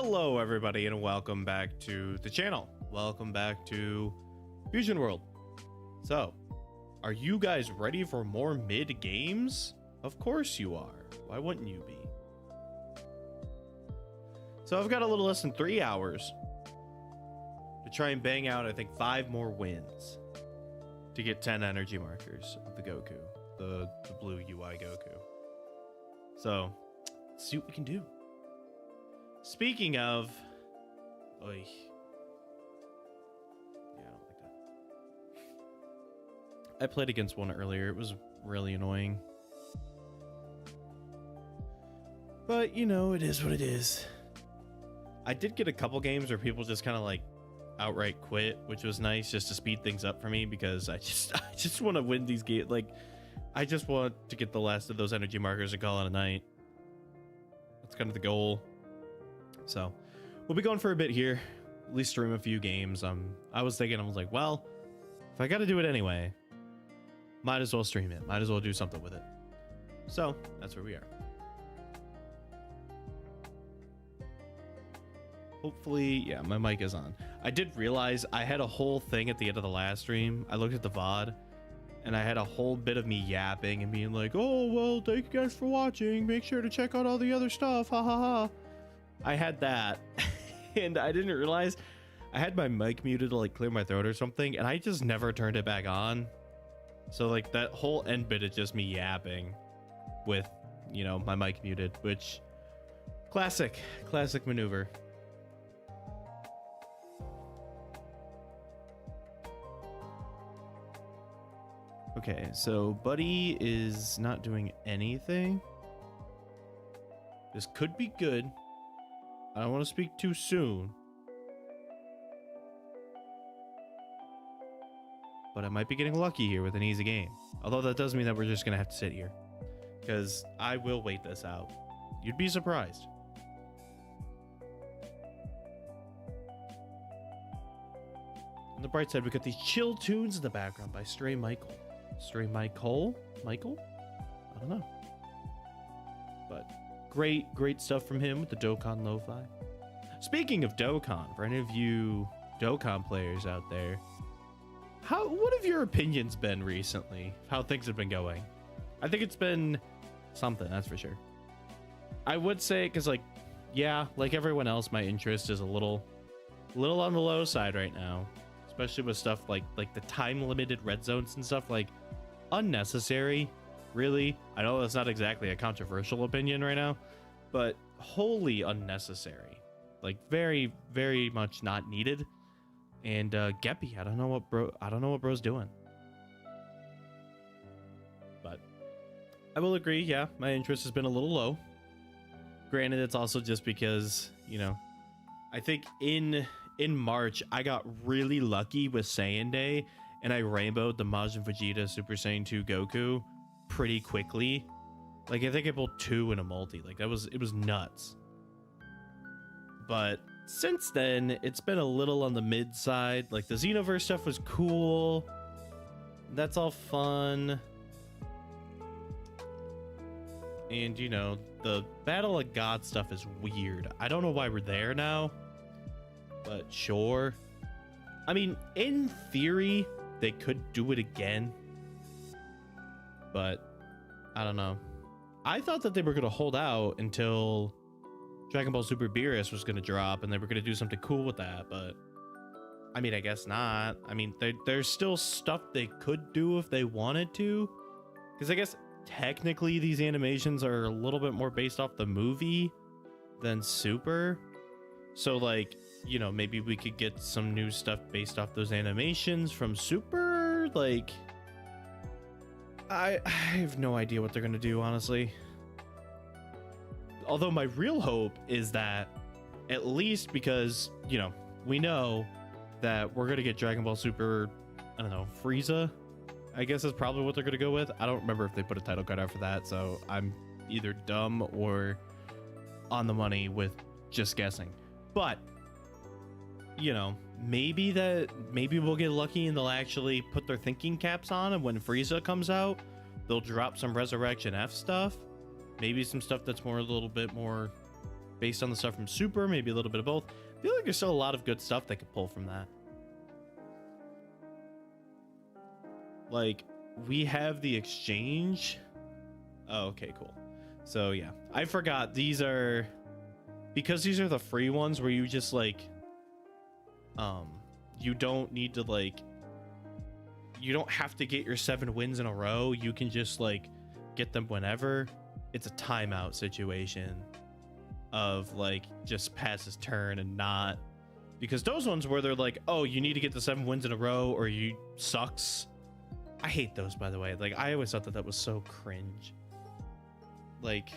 Hello everybody and welcome back to the channel. Welcome back to Fusion World. So, are you guys ready for more mid games? Of course you are. Why wouldn't you be? So I've got a little less than 3 hours to try and bang out, I think, 5 more wins to get 10 energy markers of the Goku, the blue UI Goku. So, let's see what we can do. Speaking of, oy. Yeah, I don't like that. I played against one earlier. It was really annoying. But, you know, it is what it is. I did get a couple games where people just kind of like outright quit, which was nice just to speed things up for me because I just want to win these games. Like, I just want to get the last of those energy markers and call it a night. That's kind of the goal. So we'll be going for a bit here, at least stream a few games. I was like, well, if I got to do it anyway, might as well stream it. Might as well do something with it. So that's where we are. Hopefully, yeah, my mic is on. I did realize I had a whole thing at the end of the last stream. I looked at the VOD and I had a whole bit of me yapping and being like, oh, well, thank you guys for watching. Make sure to check out all the other stuff. Ha ha ha. I had that and I didn't realize I had my mic muted to like clear my throat or something, and I just never turned it back on. So like that whole end bit is just me yapping with, you know, my mic muted, which classic maneuver. Okay, so Buddy is not doing anything. This could be good. I don't want to speak too soon, but I might be getting lucky here with an easy game. Although that does mean that we're just going to have to sit here, because I will wait this out. You'd be surprised. On the bright side, we got these chill tunes in the background by Stray Maikol. Stray Maikol? Michael? I don't know. But great stuff from him with the Dokkan lo-fi. Speaking of Dokkan, for any of you Dokkan players out there, what have your opinions been recently? How things have been going? I think it's been something, that's for sure. I would say, because like, yeah, like everyone else, my interest is a little on the low side right now, especially with stuff like the time limited red zones and stuff. Like, unnecessary, really. I know that's not exactly a controversial opinion right now, but wholly unnecessary. Like, very much not needed. And Geppy, I don't know what bro's doing. But I will agree, yeah, my interest has been a little low. Granted, it's also just because, you know, I think in March I got really lucky with Saiyan Day, and I rainbowed the Majin Vegeta Super Saiyan 2 Goku pretty quickly. Like, I think I pulled 2 in a multi. Like, it was nuts. But since then, it's been a little on the mid side. Like, the Xenoverse stuff was cool. That's all fun. And, you know, the Battle of God stuff is weird. I don't know why we're there now, but sure. I mean, in theory, they could do it again, but I don't know. I thought that they were going to hold out until Dragon Ball Super Beerus was going to drop and they were going to do something cool with that, but I mean, I guess not. I mean, there's still stuff they could do if they wanted to, because I guess technically these animations are a little bit more based off the movie than Super. So like, you know, maybe we could get some new stuff based off those animations from Super. Like, I have no idea what they're gonna do, honestly. Although my real hope is that, at least because, you know, we know that we're gonna get Dragon Ball Super, I don't know, Frieza, I guess is probably what they're gonna go with. I don't remember if they put a title card out for that, so I'm either dumb or on the money with just guessing. But, you know, maybe we'll get lucky and they'll actually put their thinking caps on, and when Frieza comes out, they'll drop some Resurrection F stuff. Maybe some stuff that's a little bit more based on the stuff from Super, maybe a little bit of both. I feel like there's still a lot of good stuff they could pull from that. Like, we have the exchange. Oh, okay, cool. So yeah, I forgot these are, because these are the free ones where you just like, you don't need to like, you don't have to get your 7 wins in a row. You can just like get them whenever. It's a timeout situation of like just pass his turn and not, because those ones where they're like, oh, you need to get the 7 wins in a row or you sucks. I hate those, by the way. Like, I always thought that that was so cringe. Like,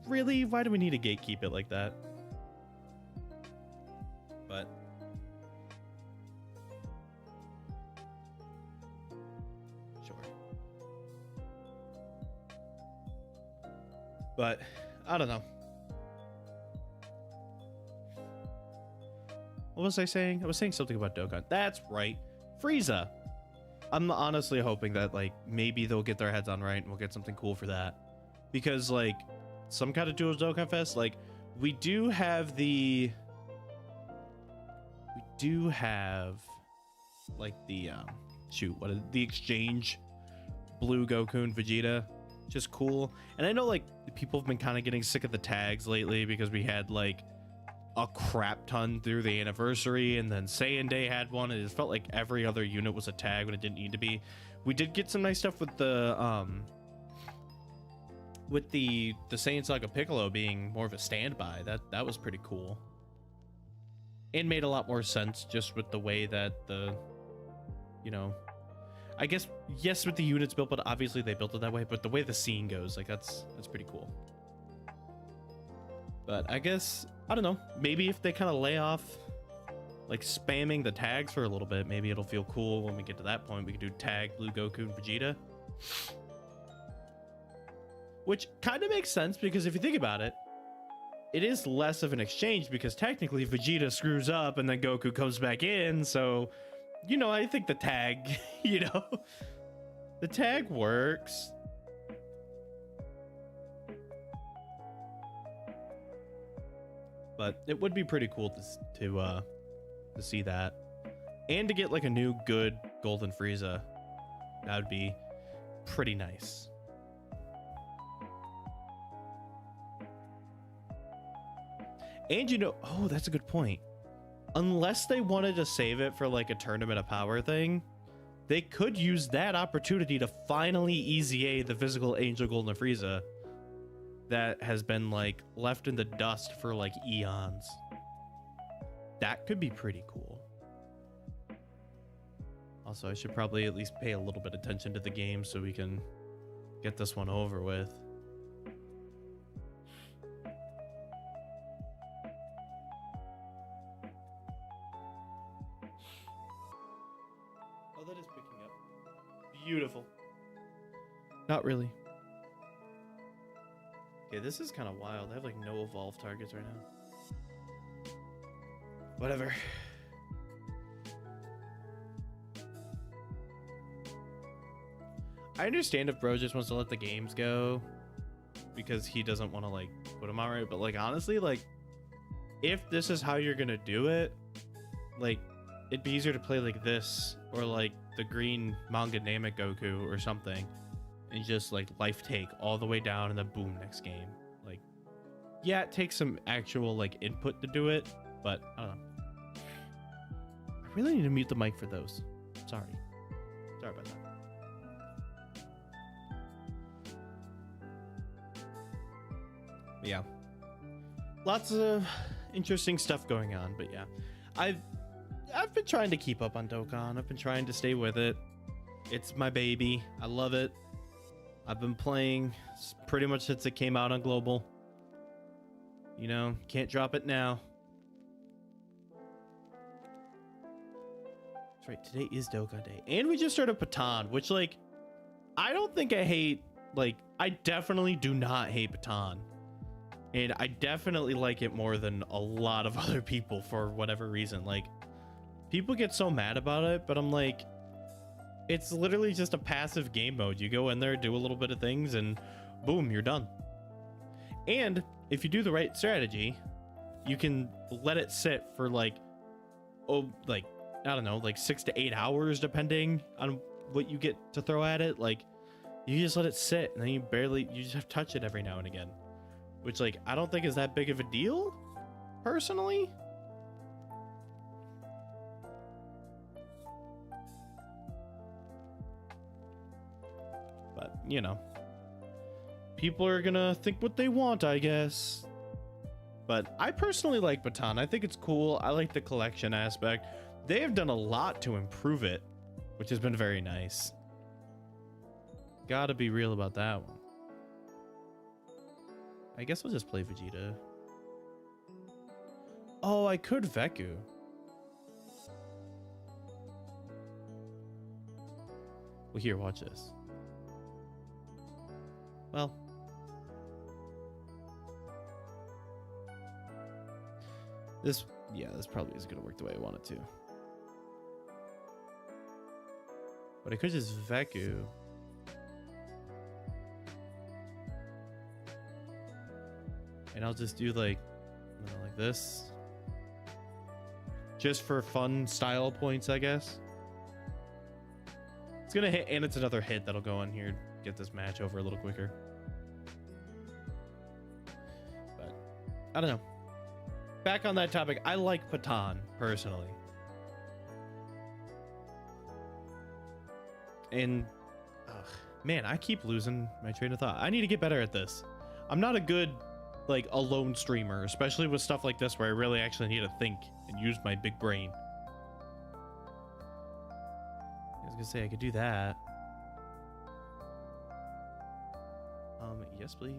really? Why do we need to gatekeep it like that? But sure. But I don't know. What was I saying? I was saying something about Dokkan. That's right. Frieza. I'm honestly hoping that like maybe they'll get their heads on right and we'll get something cool for that. Because like some kind of Duos Dokkan Fest, like we do have the like the the exchange blue Goku and Vegeta, just cool. And I know like people have been kind of getting sick of the tags lately because we had like a crap ton through the anniversary, and then Saiyan Day had one, and it felt like every other unit was a tag when it didn't need to be. We did get some nice stuff with the Saiyan Saga Piccolo being more of a standby. That was pretty cool. And made a lot more sense just with the way that the, you know, I guess, yes, with the units built, but obviously they built it that way, but the way the scene goes, like that's pretty cool. But I guess, I don't know, maybe if they kind of lay off like spamming the tags for a little bit, maybe it'll feel cool when we get to that point. We can do tag Blue Goku and Vegeta, which kind of makes sense because if you think about it, it is less of an exchange because technically Vegeta screws up and then Goku comes back in. So, you know, I think the tag, you know, the tag works. But it would be pretty cool to see that, and to get like a new good Golden Frieza. That would be pretty nice. And you know, oh, that's a good point. Unless they wanted to save it for like a Tournament of Power thing, they could use that opportunity to finally EZA the physical Angel Golden Frieza that has been like left in the dust for like eons. That could be pretty cool. Also, I should probably at least pay a little bit of attention to the game so we can get this one over with. Oh, that is picking up. Beautiful. Not really. Okay, this is kind of wild. I have like no evolve targets right now. Whatever. I understand if bro just wants to let the games go because he doesn't want to like put them out right, but like honestly, like if this is how you're gonna do it, like it'd be easier to play like this or like the green manga Namek Goku or something, and just like life take all the way down and then boom, next game. Like, yeah, it takes some actual like input to do it, but I don't know. I really need to mute the mic for those. Sorry about that. But yeah, lots of interesting stuff going on. But yeah, I've been trying to keep up on Dokkan. I've been trying to stay with it. It's my baby. I love it. I've been playing pretty much since it came out on Global. You know, can't drop it now. That's right, today is Dokkan Day. And we just started Patan, which, like, I don't think I hate, like, I definitely do not hate Patan. And I definitely like it more than a lot of other people for whatever reason. Like, people get so mad about it, but I'm like, it's literally just a passive game mode. You go in there, do a little bit of things, and boom, you're done. And if you do the right strategy, you can let it sit for like, I don't know, like 6 to 8 hours, depending on what you get to throw at it. Like, you just let it sit, and then you just have to touch it every now and again, which, like, I don't think is that big of a deal, personally. But, you know, people are gonna think what they want, I guess. But I personally like Baton. I think it's cool. I like the collection aspect. They have done a lot to improve it, which has been very nice. Gotta be real about that one. I guess I'll just play Vegeta. Oh, I could Veku. Well, here, watch this. Well, this probably isn't gonna work the way I want it to. But I could just Veku. And I'll just do like this. Just for fun style points, I guess. It's gonna hit, and it's another hit that'll go on here. Get this match over a little quicker. But I don't know. Back on that topic, I like Patan personally. And man, I keep losing my train of thought. I need to get better at this. I'm not a good like alone streamer, especially with stuff like this where I really actually need to think and use my big brain. I was gonna say I could do that. Yes, please.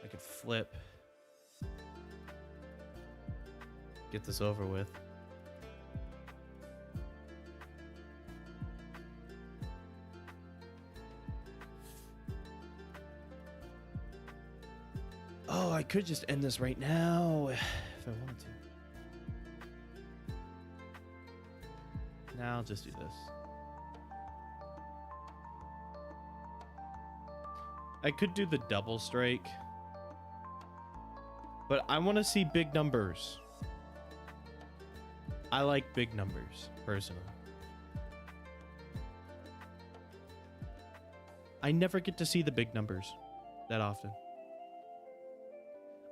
I could flip. Get this over with. Oh, I could just end this right now if I wanted to. Now I'll just do this. I could do the double strike, but I want to see big numbers. I like big numbers, personally. I never get to see the big numbers that often.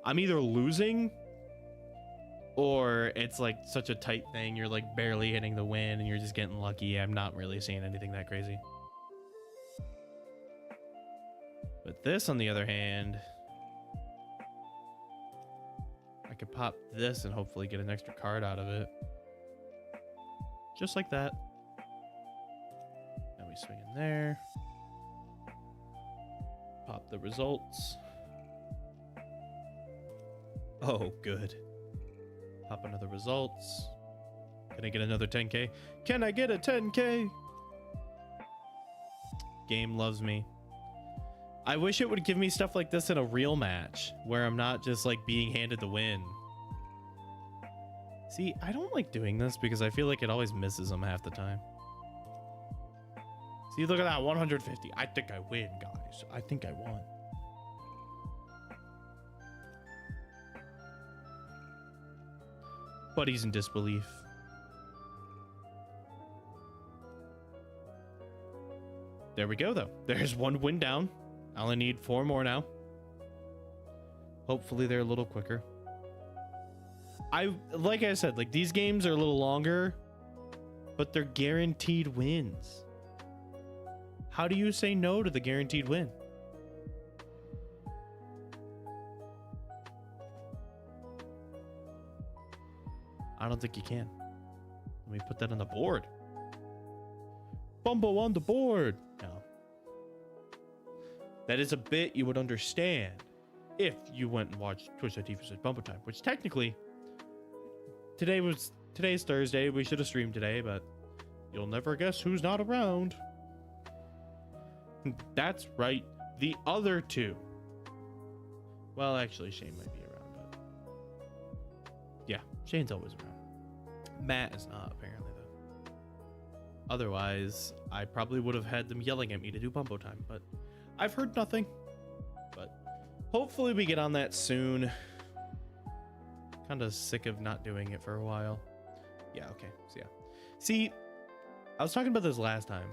I'm either losing or it's like such a tight thing. You're like barely hitting the win and you're just getting lucky. I'm not really seeing anything that crazy. But this, on the other hand, I could pop this and hopefully get an extra card out of it. Just like that. Now we swing in there. Pop the results. Oh, good. Pop another results. Can I get another 10K? Can I get a 10K? Game loves me. I wish it would give me stuff like this in a real match where I'm not just like being handed the win. See, I don't like doing this because I feel like it always misses them half the time. See, look at that, 150. I think I win, guys. I think I won. Buddies in disbelief. There we go, though. There's one win down. I only need 4 more now. Hopefully they're a little quicker. Like I said, like these games are a little longer, but they're guaranteed wins. How do you say no to the guaranteed win? I don't think you can. Let me put that on the board. Bumbo on the board. No. That is a bit you would understand if you went and watched Twitch.tv Bumbo Time, which technically today's Thursday. We should have streamed today, but you'll never guess who's not around. That's right. The other two. Well, actually, Shane might be around, but yeah, Shane's always around. Matt is not, apparently, though. Otherwise, I probably would have had them yelling at me to do Bumbo Time, but I've heard nothing. But hopefully we get on that soon. Kind of sick of not doing it for a while. Yeah, okay. So yeah. See, I was talking about this last time.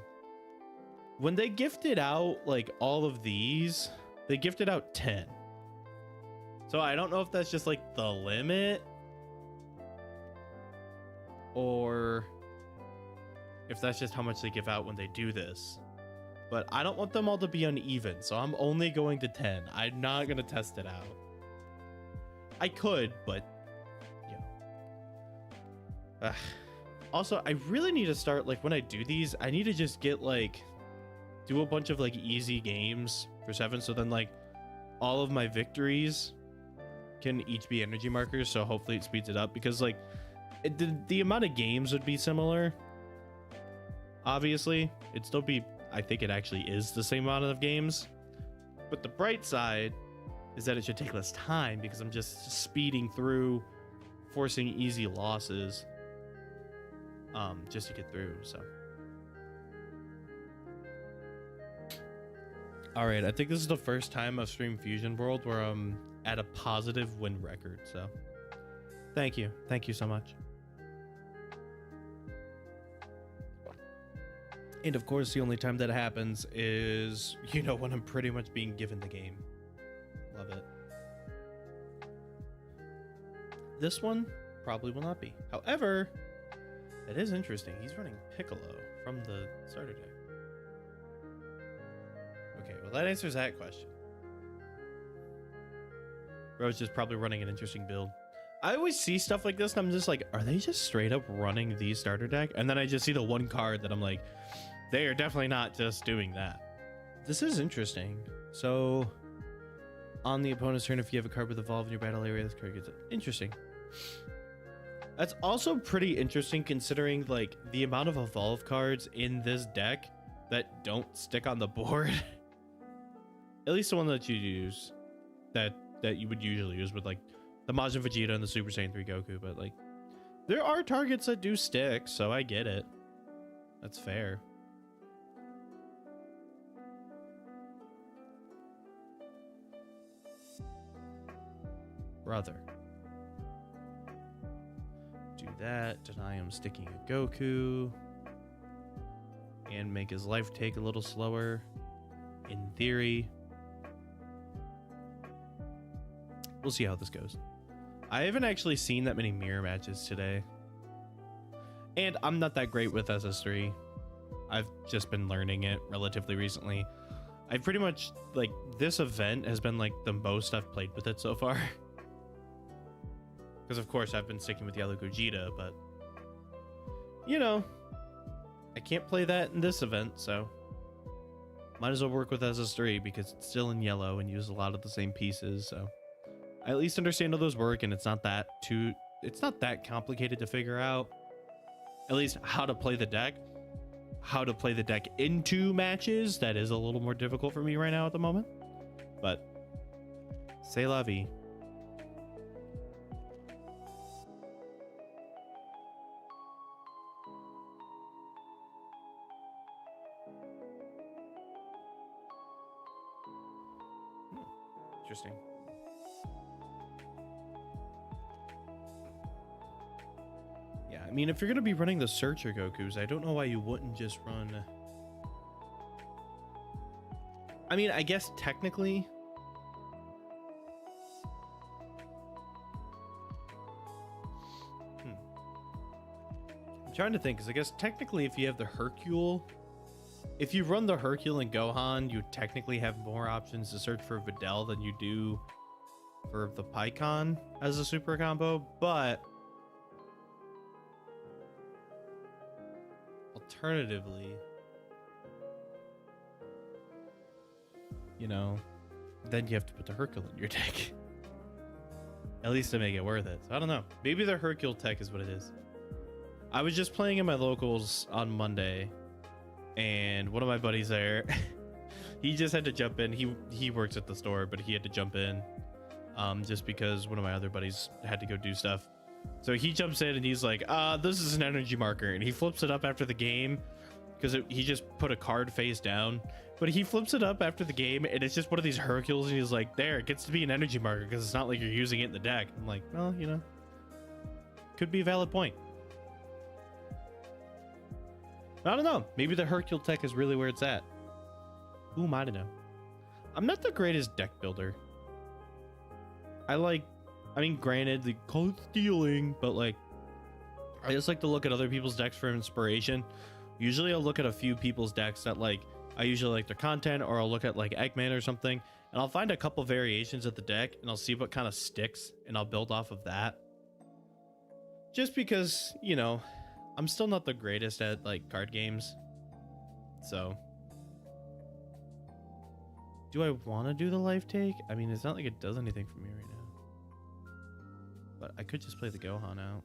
When they gifted out like all of these, they gifted out 10. So I don't know if that's just like the limit or if that's just how much they give out when they do this. But I don't want them all to be uneven, so I'm only going to 10. I'm not going to test it out. I could, but yeah. Also, I really need to start, like, when I do these, I need to just get, like, do a bunch of, like, easy games for 7, so then, like, all of my victories can each be energy markers, so hopefully it speeds it up, because, like, the amount of games would be similar. Obviously, it'd still be, I think it actually is the same amount of games, but the bright side is that it should take less time, because I'm just speeding through, forcing easy losses. Just to get through. So all right, I think this is the first time I've streamed Fusion World where I'm at a positive win record, so thank you so much. And of course the only time that happens is, you know, when I'm pretty much being given the game. Love it. This one probably will not be, however, it is interesting. He's running Piccolo from the starter deck. Okay, well that answers that question. Bro's just probably running an interesting build. I always see stuff like this and I'm just like, are they just straight up running the starter deck? And then I just see the one card that I'm like, they are definitely not just doing that. This is interesting. So on the opponent's turn, if you have a card with Evolve in your battle area, this card gets it. Interesting. That's also pretty interesting considering like the amount of Evolve cards in this deck that don't stick on the board. At least the one that you use, that you would usually use with like the Majin Vegeta and the Super Saiyan 3 Goku, but like there are targets that do stick, so I get it. That's fair. Brother. Do that, deny him sticking a Goku, and make his life take a little slower, in theory. We'll see how this goes. I haven't actually seen that many mirror matches today, and I'm not that great with SS3. I've just been learning it relatively recently. I've pretty much, like, this event has been like the most I've played with it so far. Because of course I've been sticking with Yellow Gogeta, but you know, I can't play that in this event, so might as well work with SS3 because it's still in yellow and use a lot of the same pieces, so I at least understand how those work, and it's not that complicated to figure out. At least how to play the deck. How to play the deck into matches, that is a little more difficult for me right now at the moment. But c'est la vie. Interesting. Yeah, I mean, if you're going to be running the Searcher Gokus, I don't know why you wouldn't just run... I mean, I guess technically... I'm trying to think, because I guess technically if you have the Hercule... If you run the Hercule and Gohan, you technically have more options to search for Videl than you do for the Pikkon as a super combo, but alternatively, you know, then you have to put the Hercule in your deck. At least to make it worth it. So I don't know. Maybe the Hercule tech is what it is. I was just playing in my locals on Monday, and one of my buddies there, he just had to jump in. He works at the store, but he had to jump in just because one of my other buddies had to go do stuff. So he jumps in and he's like, this is an energy marker, and he flips it up after the game because he just put a card face down, But he flips it up after the game, and it's just one of these Hercules, and he's like, there, it gets to be an energy marker because it's not like you're using it in the deck. I'm like, well, you know, could be a valid point. I don't know. Maybe the Hercule tech is really where it's at. Who am I to know? I'm not the greatest deck builder. I mean, granted, they call it stealing, but like, I just like to look at other people's decks for inspiration. Usually I'll look at a few people's decks that like, I usually like their content, or I'll look at like Eggman or something, and I'll find a couple variations of the deck and I'll see what kind of sticks, and I'll build off of that. Just because, you know, I'm still not the greatest at like card games. So do I want to do the life take? I mean, it's not like it does anything for me right now. But I could just play the Gohan out.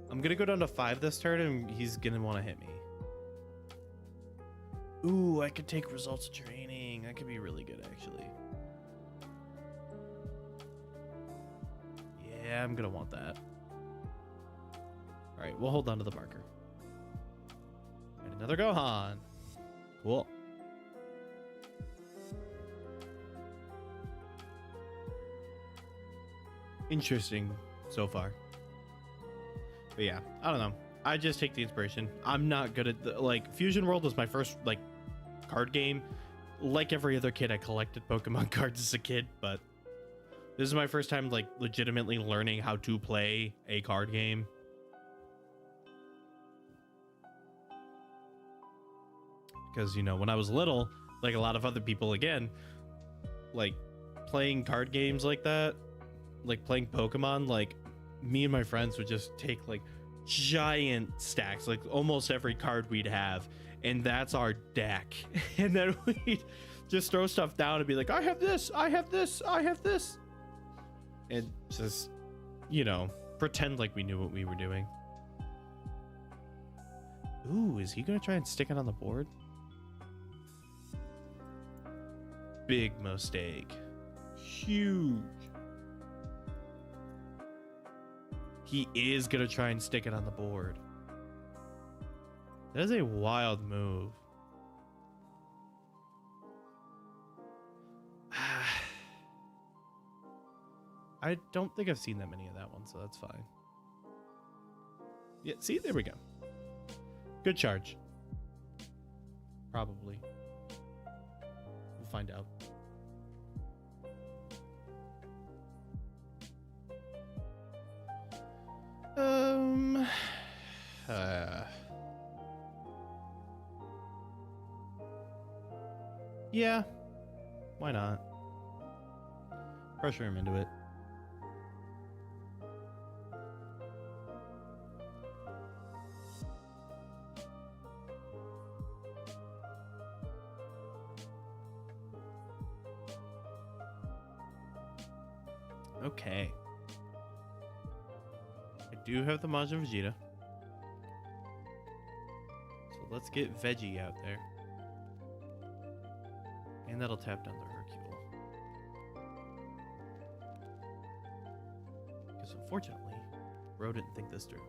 I'm gonna go down to 5 this turn, and he's gonna want to hit me. Ooh, I could take results training. That could be really good, actually. Yeah, I'm gonna want that. All right, we'll hold on to the marker. And another Gohan. Cool. Interesting so far. But yeah, I don't know. I just take the inspiration. I'm not good at the, like, Fusion World was my first like card game. Like every other kid, I collected Pokemon cards as a kid, but this is my first time like legitimately learning how to play a card game. Because, you know, when I was little, like a lot of other people, again, like playing card games like that, like playing Pokemon, like me and my friends would just take like giant stacks, like almost every card we'd have, and that's our deck. And then we'd just throw stuff down and be like, I have this, I have this, I have this. And just, you know, pretend like we knew what we were doing. Ooh, is he gonna try and stick it on the board? Big mistake. Huge. He is gonna try and stick it on the board. That is a wild move. I don't think I've seen that many of that one, so that's fine. Yeah, see, there we go. Good charge. Probably. We'll find out. Yeah, why not? Pressure him into it. Okay. I do have the Majin Vegeta. So let's get Veggie out there. And that'll tap down the Hercule. Because unfortunately, Bro didn't think this through.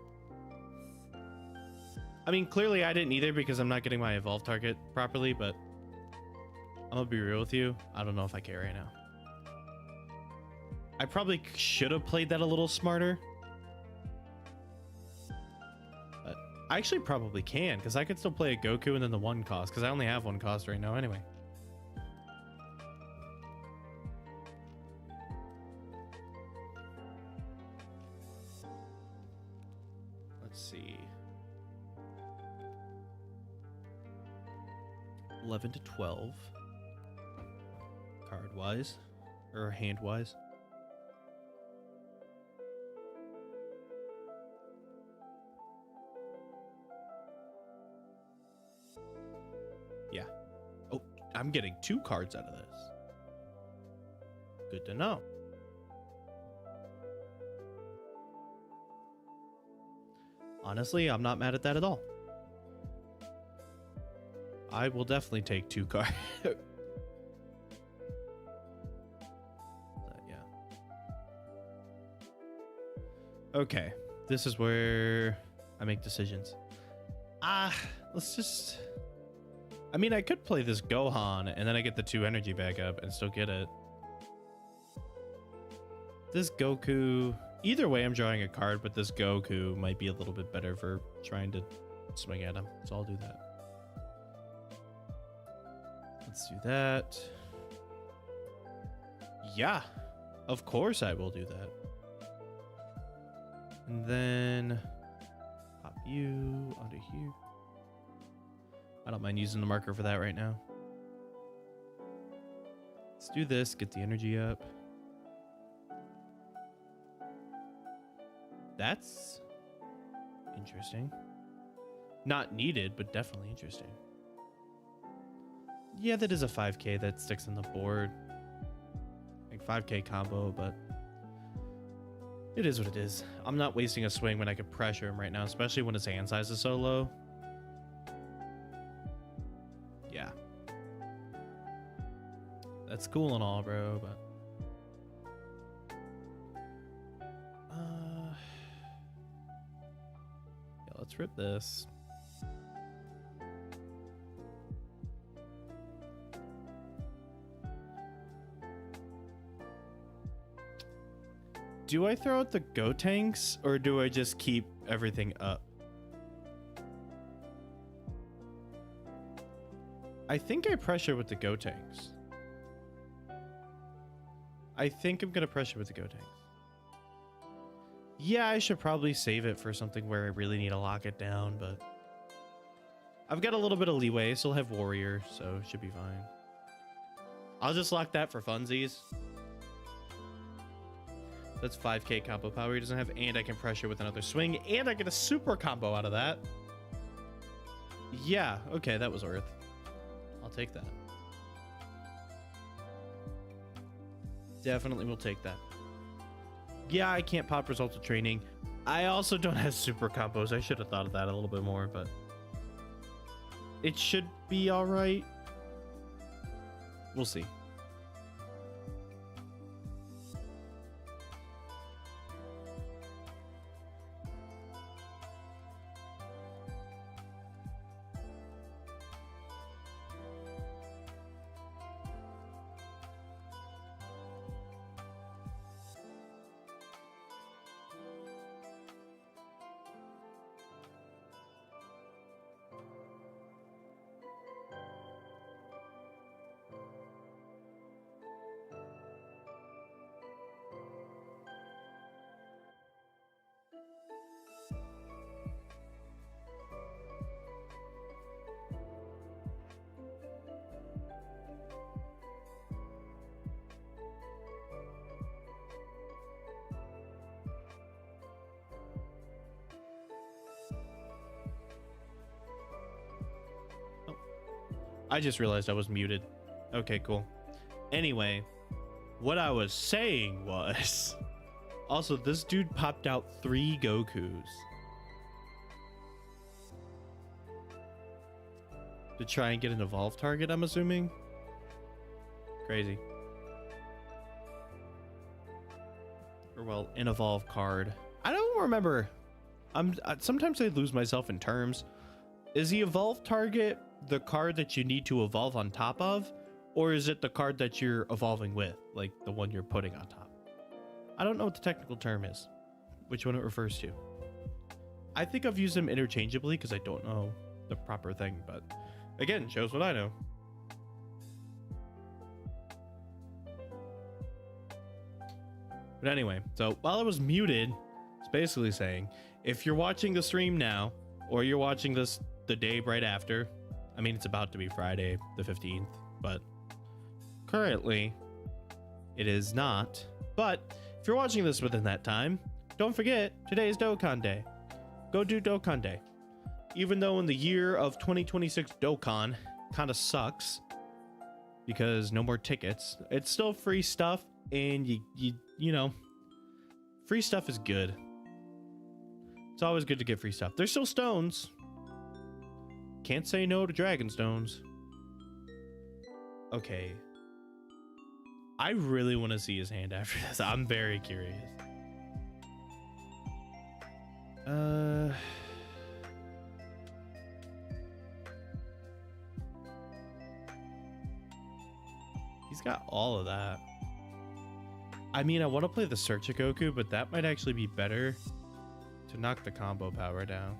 I mean, clearly I didn't either because I'm not getting my evolve target properly, but I'm gonna be real with you. I don't know if I care right now. I probably should have played that a little smarter. But I actually probably can, because I could still play a Goku and then the 1 cost, because I only have 1 cost right now anyway. Let's see. 11 to 12. Card-wise. Or hand-wise. Yeah. Oh, I'm getting 2 cards out of this. Good to know. Honestly, I'm not mad at that at all. I will definitely take 2 cards. Yeah. Okay. This is where I make decisions. Let's just... I mean, I could play this Gohan, and then I get the 2 energy back up and still get it. This Goku... Either way, I'm drawing a card, but this Goku might be a little bit better for trying to swing at him. So I'll do that. Let's do that. Yeah, of course I will do that. And then pop you onto here. I don't mind using the marker for that right now. Let's do this, get the energy up. That's interesting. Not needed, but definitely interesting. Yeah, that is a 5k that sticks on the board. Like 5k combo, but it is what it is. I'm not wasting a swing when I could pressure him right now, especially when his hand size is so low. Yeah. That's cool and all, bro, but... yeah, let's rip this. Do I throw out the Go tanks or do I just keep everything up? I think I pressure with the Go tanks. I think I'm gonna pressure with the Go tanks. Yeah, I should probably save it for something where I really need to lock it down, but I've got a little bit of leeway. Still have Warrior, so it should be fine. I'll just lock that for funsies. That's 5k combo power he doesn't have, and I can pressure with another swing, and I get a super combo out of that. Yeah, okay, that was worth. I'll take that. Definitely will take that. Yeah, I can't pop results of training. I also don't have super combos. I should have thought of that a little bit more, but it should be all right. We'll see. I just realized I was muted. Okay, cool. Anyway, what I was saying was... Also, this dude popped out 3 Gokus. To try and get an evolve target, I'm assuming? Crazy. Or, well, an evolve card. I don't remember. Sometimes I lose myself in terms. Is the evolve target the card that you need to evolve on top of, or is it the card that you're evolving with, like the one you're putting on top? I don't know what the technical term is, which one it refers to. I think I've used them interchangeably because I don't know the proper thing, but again, shows what I know. But anyway, so while I was muted, it's basically saying if you're watching the stream now, or you're watching this the day right after, I mean, it's about to be Friday the 15th, but currently it is not. But if you're watching this within that time, don't forget, today is Dokkan Day. Go do Dokkan Day. Even though in the year of 2026 Dokkan kind of sucks because no more tickets, it's still free stuff, and you know, free stuff is good. It's always good to get free stuff. There's still stones. Can't say no to dragon stones. Okay. I really want to see his hand after this. I'm very curious. He's got all of that. I mean, I want to play the Search of Goku, but that might actually be better to knock the combo power down.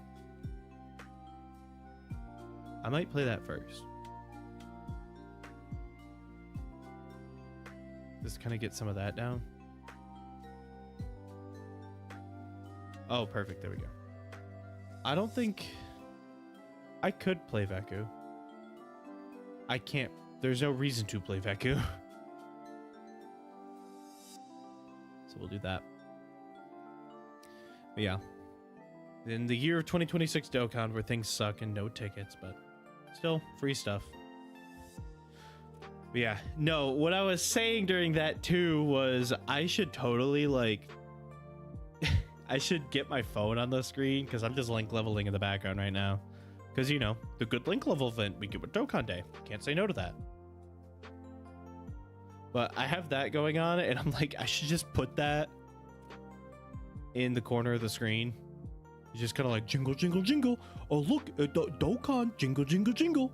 I might play that first. Just kind of get some of that down. Oh, perfect. There we go. I don't think I could play Veku. I can't. There's no reason to play Veku. So we'll do that. But yeah. In the year of 2026 Dokkan, where things suck and no tickets, but still free stuff. But yeah. No, what I was saying during that too was I should totally like... I should get my phone on the screen because I'm just link leveling in the background right now. Because, you know, the good link level event we get with Dokkan Day. Can't say no to that. But I have that going on, and I'm like, I should just put that in the corner of the screen. It's just kind of like, jingle, jingle, jingle. Oh, look, Dokkan, jingle, jingle, jingle.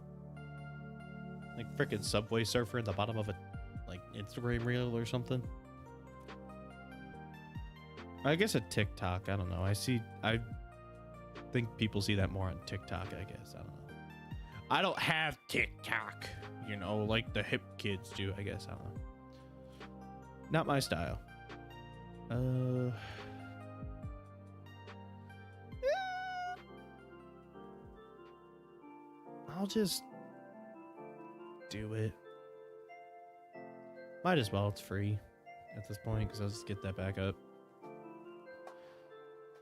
Like freaking Subway Surfer in the bottom of a, like, Instagram reel or something. I guess a TikTok. I don't know. I think people see that more on TikTok, I guess. I don't know. I don't have TikTok, you know, like the hip kids do, I guess. I don't know. Not my style. I'll just do it. Might as well. It's free at this point because I'll just get that back up.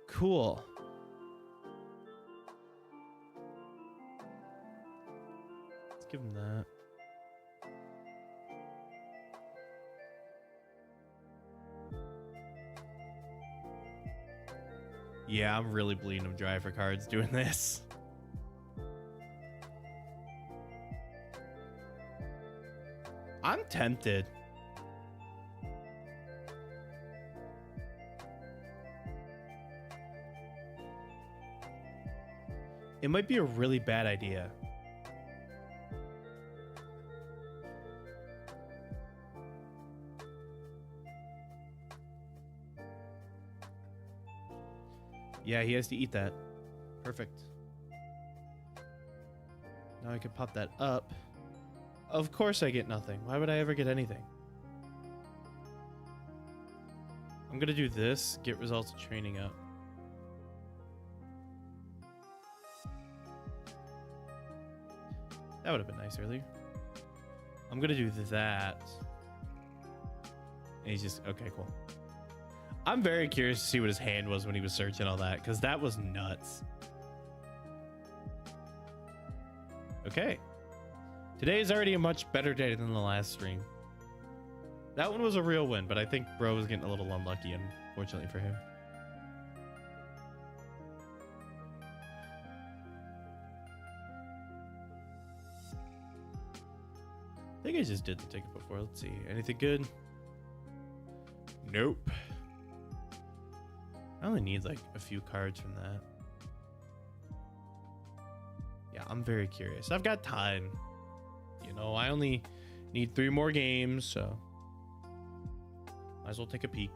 Cool. Let's give him that. Yeah, I'm really bleeding him dry for cards doing this. I'm tempted. It might be a really bad idea. Yeah, he has to eat that. Perfect. Now I can pop that up. Of course I get nothing. Why would I ever get anything? I'm gonna do this, get results of training up. That would have been nice earlier. I'm gonna do that. And he's just, okay, cool. I'm very curious to see what his hand was when he was searching all that, because that was nuts. Okay. Today is already a much better day than the last stream. That one was a real win, but I think bro was getting a little unlucky, unfortunately for him. I think I just did the ticket before. Let's see. Anything good? Nope. I only need like a few cards from that. Yeah, I'm very curious. I've got time. You know, I only need 3 more games, so might as well take a peek.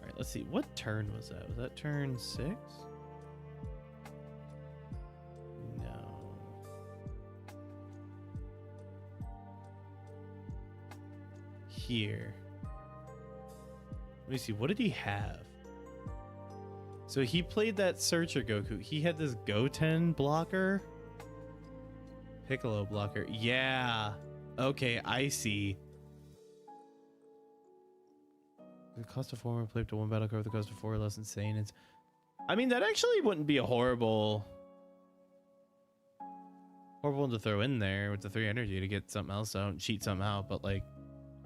Alright, let's see. What turn was that? Was that turn 6? Here. Let me see. What did he have? So he played that Searcher Goku. He had this Goten blocker. Piccolo blocker. Yeah. Okay, I see. The cost of 4 when played up to 1 battle card with the cost of 4 less insane. It's, I mean, that actually wouldn't be a horrible one to throw in there with the 3 energy to get something else out and cheat something out, but like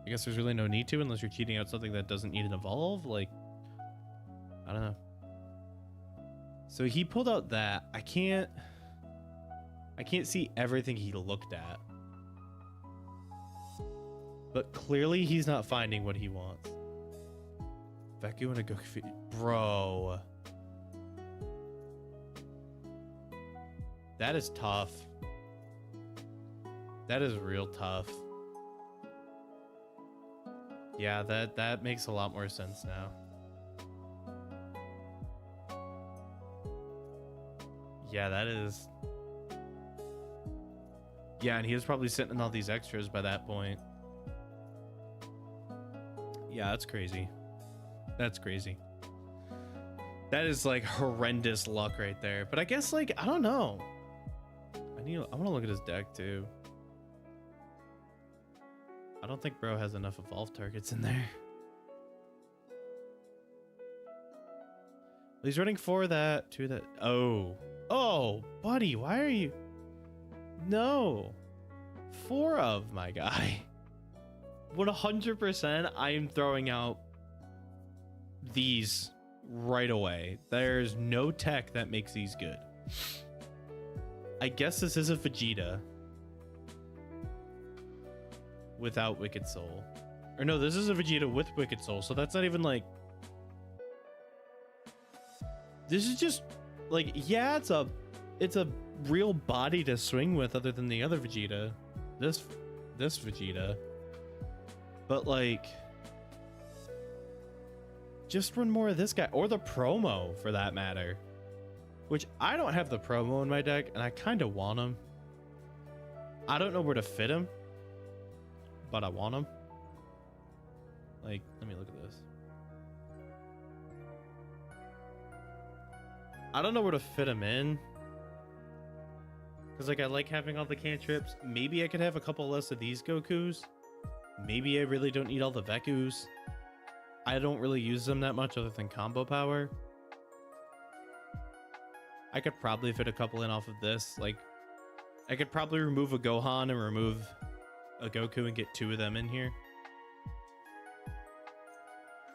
I guess there's really no need to unless you're cheating out something that doesn't need an evolve. Like, I don't know. So he pulled out that. I can't see everything he looked at. But clearly he's not finding what he wants. Veku and a Goku. Bro. That is tough. That is real tough. Yeah, that makes a lot more sense now. Yeah, that is... Yeah, and he was probably sitting in all these extras by that point. Yeah, that's crazy. That's crazy. That is like horrendous luck right there. But I guess, like, I don't know. I want to look at his deck too. I don't think bro has enough evolved targets in there. He's running 4 that, 2 that. Oh, buddy, why are you? No. 4 of, my guy. 100% I am throwing out these right away. There's no tech that makes these good. I guess this is a Vegeta without Wicked Soul. Or no, this is a Vegeta with Wicked Soul, so that's not even like... This is just like, yeah, it's a real body to swing with other than the other Vegeta. This Vegeta. But like, just run more of this guy, or the promo for that matter. Which I don't have the promo in my deck, and I kind of want him. I don't know where to fit him, but I want him. Like, let me look at this. I don't know where to fit him in. Because, like, I like having all the cantrips. Maybe I could have a couple less of these Gokus. Maybe I really don't need all the Vekus. I don't really use them that much other than combo power. I could probably fit a couple in off of this. Like, I could probably remove a Gohan and remove a Goku and get 2 of them in here.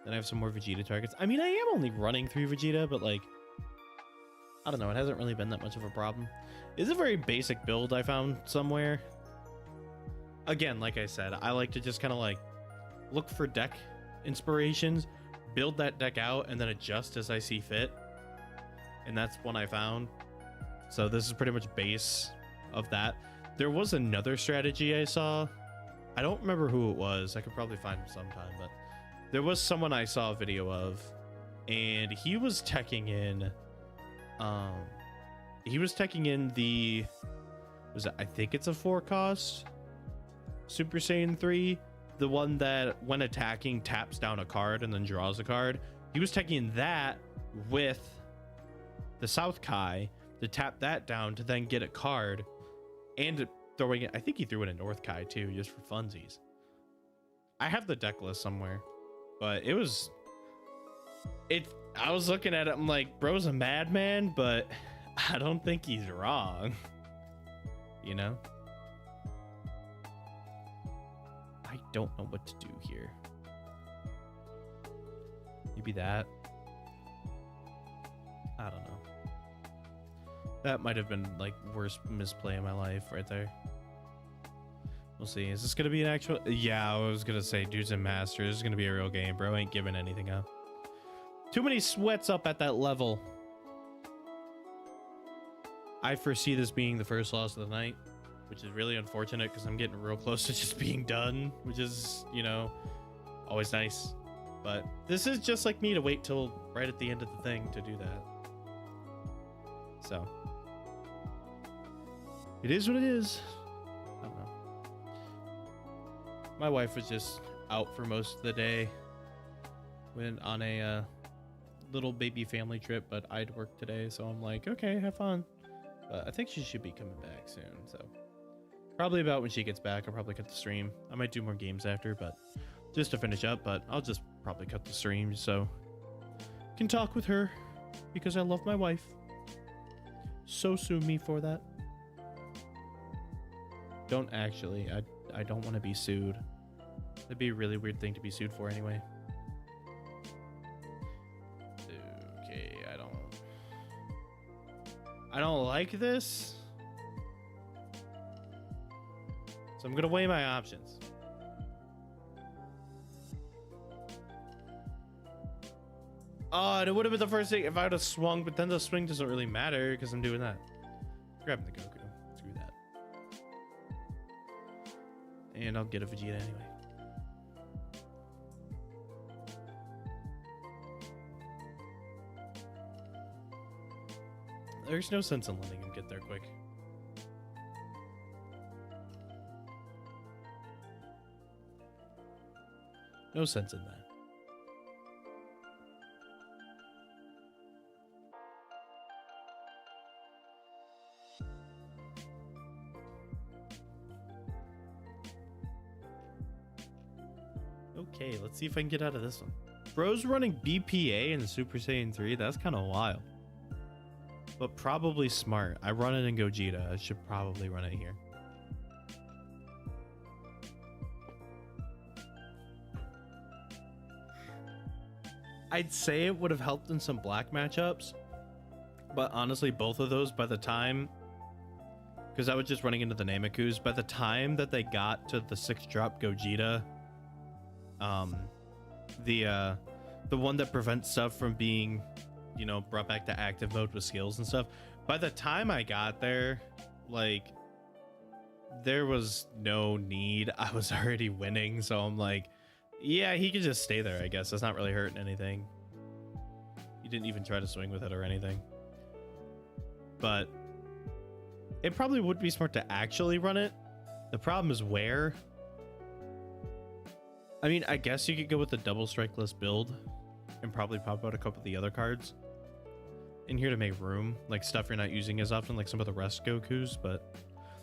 Then I have some more Vegeta targets. I mean, I am only running 3 Vegeta, but like, I don't know. It hasn't really been that much of a problem. It's a very basic build I found somewhere. Again, like I said, I like to just kind of like look for deck inspirations, build that deck out, and then adjust as I see fit. And that's one I found. So this is pretty much base of that. There was another strategy I saw. I don't remember who it was. I could probably find him sometime, but there was someone I saw a video of, and he was teching in the, I think it's a 4-cost Super Saiyan 3, the one that when attacking taps down a card and then draws a card. He was taking that with the South Kai to tap that down to then get a card, and throwing it. I think he threw in a North Kai too, just for funsies. I have the deck list somewhere, but I was looking at it, I'm like, bro's a madman, but I don't think he's wrong. You know? I don't know what to do here. Maybe that. I don't know. That might have been like worst misplay in my life right there. We'll see. Is this gonna be an actual? Yeah, I was gonna say dudes and masters. This is gonna be a real game, bro. Ain't giving anything up. Too many sweats up at that level. I foresee this being the first loss of the night, which is really unfortunate because I'm getting real close to just being done, which is, you know, always nice. But this is just like me to wait till right at the end of the thing to do that. So it is what it is. I don't know. My wife was just out for most of the day. Went on a little baby family trip, but I'd work today, so I'm like, okay, have fun. But I think she should be coming back soon, so probably about when she gets back, I'll probably cut the stream. I might do more games after, but just to finish up, but I'll just probably cut the stream so I can talk with her because I love my wife. So sue me for that. Don't actually. I don't want to be sued. That'd be a really weird thing to be sued for anyway. Okay, I don't like this. So I'm gonna weigh my options. Oh, and it would have been the first thing if I would have swung, but then the swing doesn't really matter because I'm doing that. Grabbing the Goku. Screw that. And I'll get a Vegeta anyway. There's no sense in letting him get there quick. No sense in that. Okay, let's see if I can get out of this one. Bro's running BPA in Super Saiyan 3. That's kind of wild. But probably smart. I run it in Gogeta. I should probably run it here. I'd say it would have helped in some black matchups. But honestly, both of those by the time... Because I was just running into the Nameku's. By the time that they got to the 6-drop Gogeta... the one that prevents stuff from being, you know, brought back to active mode with skills and stuff. By the time I got there, like, there was no need. I was already winning, so I'm like, yeah, he could just stay there, I guess. That's not really hurting anything. He didn't even try to swing with it or anything. But it probably would be smart to actually run it. The problem is where. I mean, I guess you could go with the double strikeless build and probably pop out a couple of the other cards in here to make room, like stuff you're not using as often, like some of the rest Gokus. But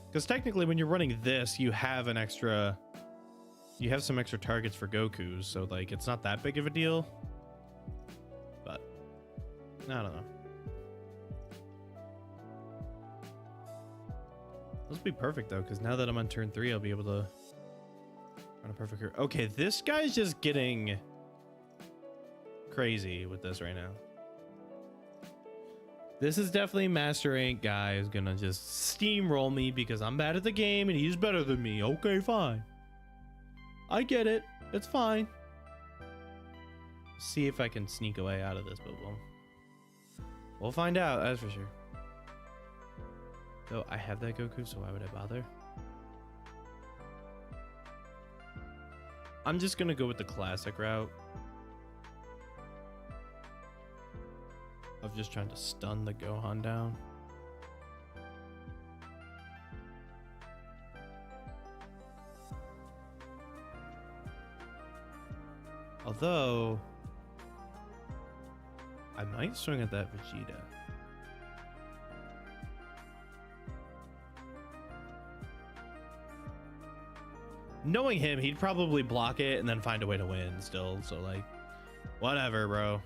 because technically when you're running this, you have some extra targets for Gokus, so like it's not that big of a deal. But I don't know. This will be perfect though, because now that I'm on turn 3, I'll be able to run a perfect curve. Okay, this guy's just getting crazy with this right now. This is definitely Master Rank guy is gonna just steamroll me because I'm bad at the game and he's better than me. Okay, fine. I get it. It's fine. See if I can sneak away out of this, but we'll find out, that's for sure. So I have that Goku, so why would I bother? I'm just gonna go with the classic route of just trying to stun the Gohan down. Although I might swing at that Vegeta. Knowing him, he'd probably block it and then find a way to win still. So like, whatever, bro.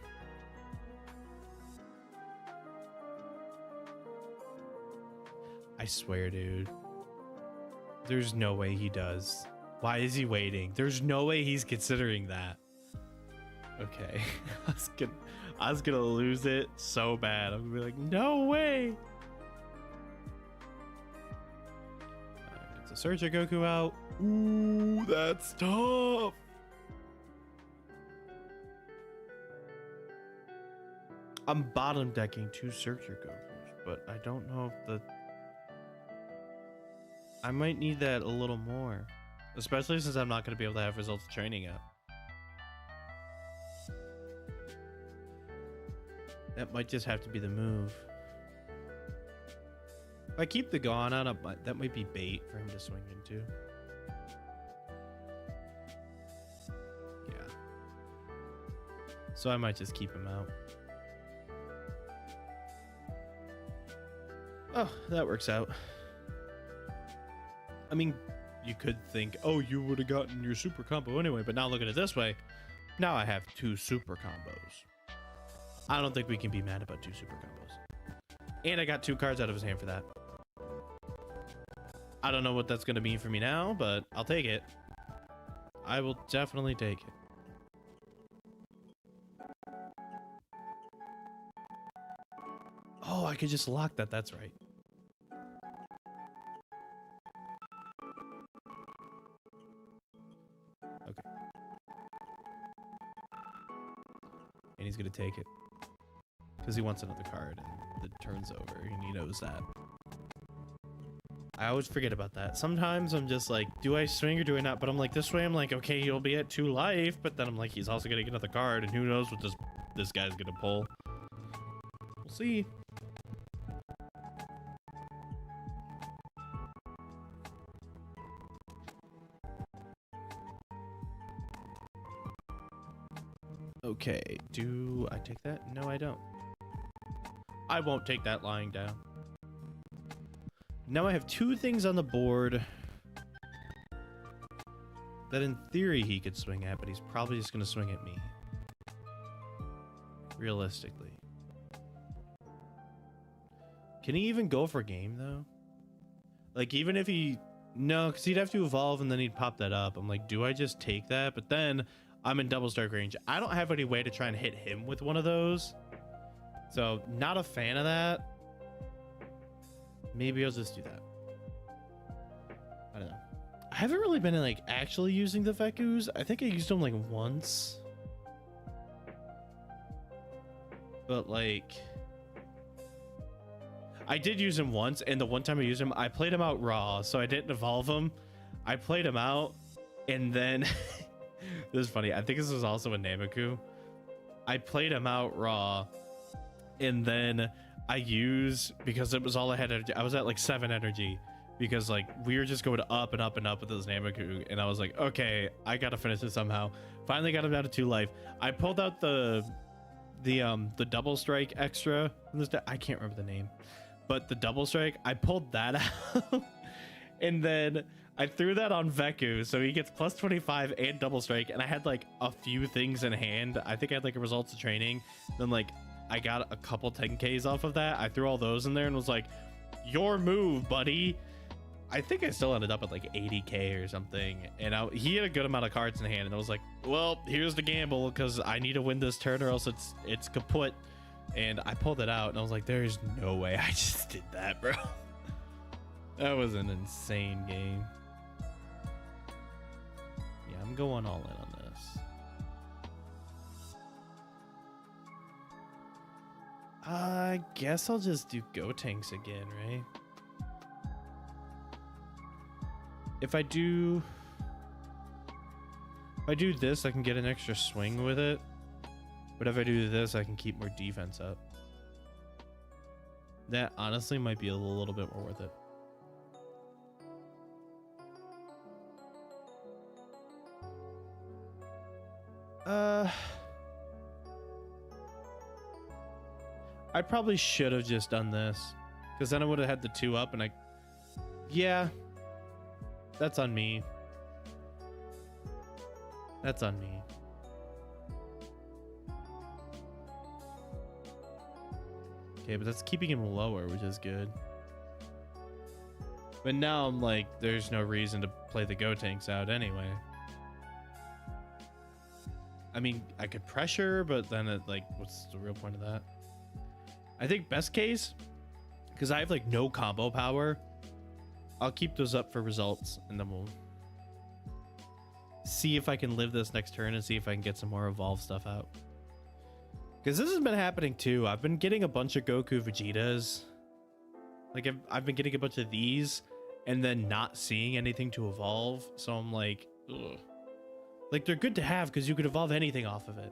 I swear, dude. There's no way he does. Why is he waiting? There's no way he's considering that. Okay. I was gonna lose it so bad. I'm gonna be like, no way. Gets a Searcher Goku out. Ooh, that's tough. I'm bottom decking 2 Searcher Gokus, but I don't know if I might need that a little more, especially since I'm not going to be able to have results training up. That might just have to be the move. If I keep the Gohan out, that might be bait for him to swing into. Yeah. So I might just keep him out. Oh, that works out. I mean, you could think, oh, you would have gotten your super combo anyway, but now look at it this way. Now I have 2 super combos. I don't think we can be mad about 2 super combos. And I got 2 cards out of his hand for that. I don't know what that's going to mean for me now, but I'll take it. I will definitely take it. Oh, I could just lock that. That's right. Okay. And he's gonna take it. Because he wants another card and the turn's over and he knows that. I always forget about that. Sometimes I'm just like, do I swing or do I not? But I'm like, this way I'm like, okay, he'll be at 2 life, but then I'm like, he's also gonna get another card and who knows what this guy's gonna pull. We'll see. Okay, do I take that? No, I don't. I won't take that lying down. Now I have 2 things on the board that in theory he could swing at, but he's probably just going to swing at me. Realistically. Can he even go for game, though? Like, even if he... No, because he'd have to evolve and then he'd pop that up. I'm like, do I just take that? But then I'm in double strike range. I don't have any way to try and hit him with one of those. So, not a fan of that. Maybe I'll just do that. I don't know. I haven't really been like actually using the Vekus. I think I used them like once. But like... I did use him once, and the one time I used him, I played him out raw, so I didn't evolve him. I played him out, and then... This is funny. I think this was also a Nameku. I played him out raw, and then I used, because it was all I had energy, I was at like 7 energy, because like we were just going up and up and up with this Nameku, and I was like, okay, I gotta finish it somehow. Finally got him down to 2 life. I pulled out the double strike extra. I can't remember the name, but the double strike, I pulled that out, and then I threw that on Veku, so he gets plus 25 and double strike, and I had like a few things in hand. I think I had like a results of training, then like I got a couple 10Ks off of that. I threw all those in there and was like, your move, buddy. I think I still ended up at like 80K or something, and he had a good amount of cards in hand, and I was like, well, here's the gamble, because I need to win this turn or else it's kaput. And I pulled it out, and I was like, there's no way I just did that, bro. That was an insane game. Yeah, I'm going all in on this. I guess I'll just do Gotenks again, right? If I do this, I can get an extra swing with it. But if I do this, I can keep more defense up. That honestly might be a little bit more worth it. I probably should have just done this, because then I would have had the 2 up, and yeah, that's on me. That's on me. Okay, but that's keeping him lower, which is good. But now I'm like, there's no reason to play the Gotenks out anyway. I mean, I could pressure, but then it, like, what's the real point of that? I think best case, because I have like no combo power, I'll keep those up for results, and then we'll see if I can live this next turn and see if I can get some more evolved stuff out. Because this has been happening too. I've been getting a bunch of Goku Vegetas. Like, I've been getting a bunch of these and then not seeing anything to evolve. So I'm like, ugh. Like, they're good to have because you could evolve anything off of it,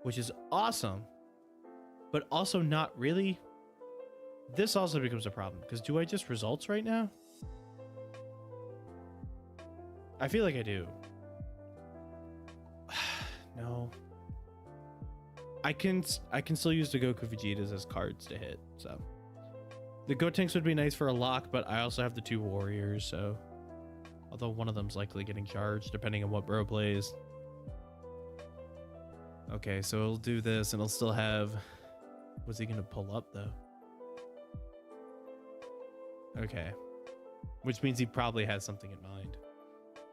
which is awesome, but also not really. This also becomes a problem because do I just results right now? I feel like I do. No. I can still use the Goku Vegetas as cards to hit, so. The Gotenks would be nice for a lock, but I also have the 2 warriors, so. Although one of them's likely getting charged, depending on what bro plays. Okay, so it'll do this, and it'll still have... What's he gonna pull up, though? Okay. Which means he probably has something in mind.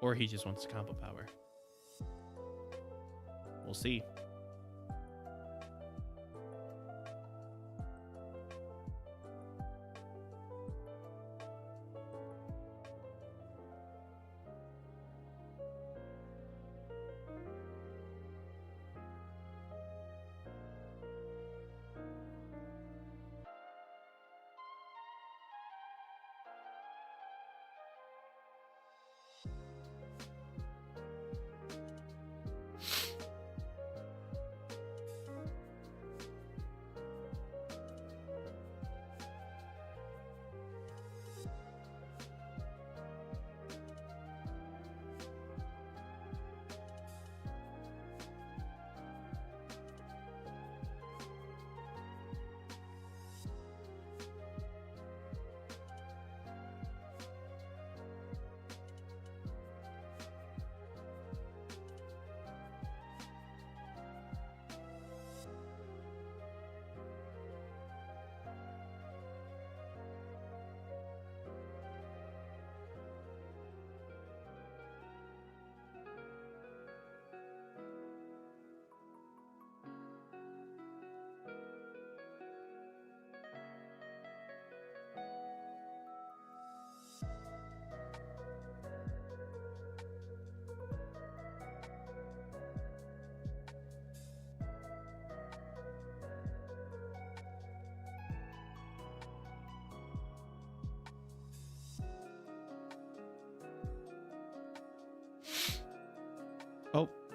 Or he just wants combo power. We'll see.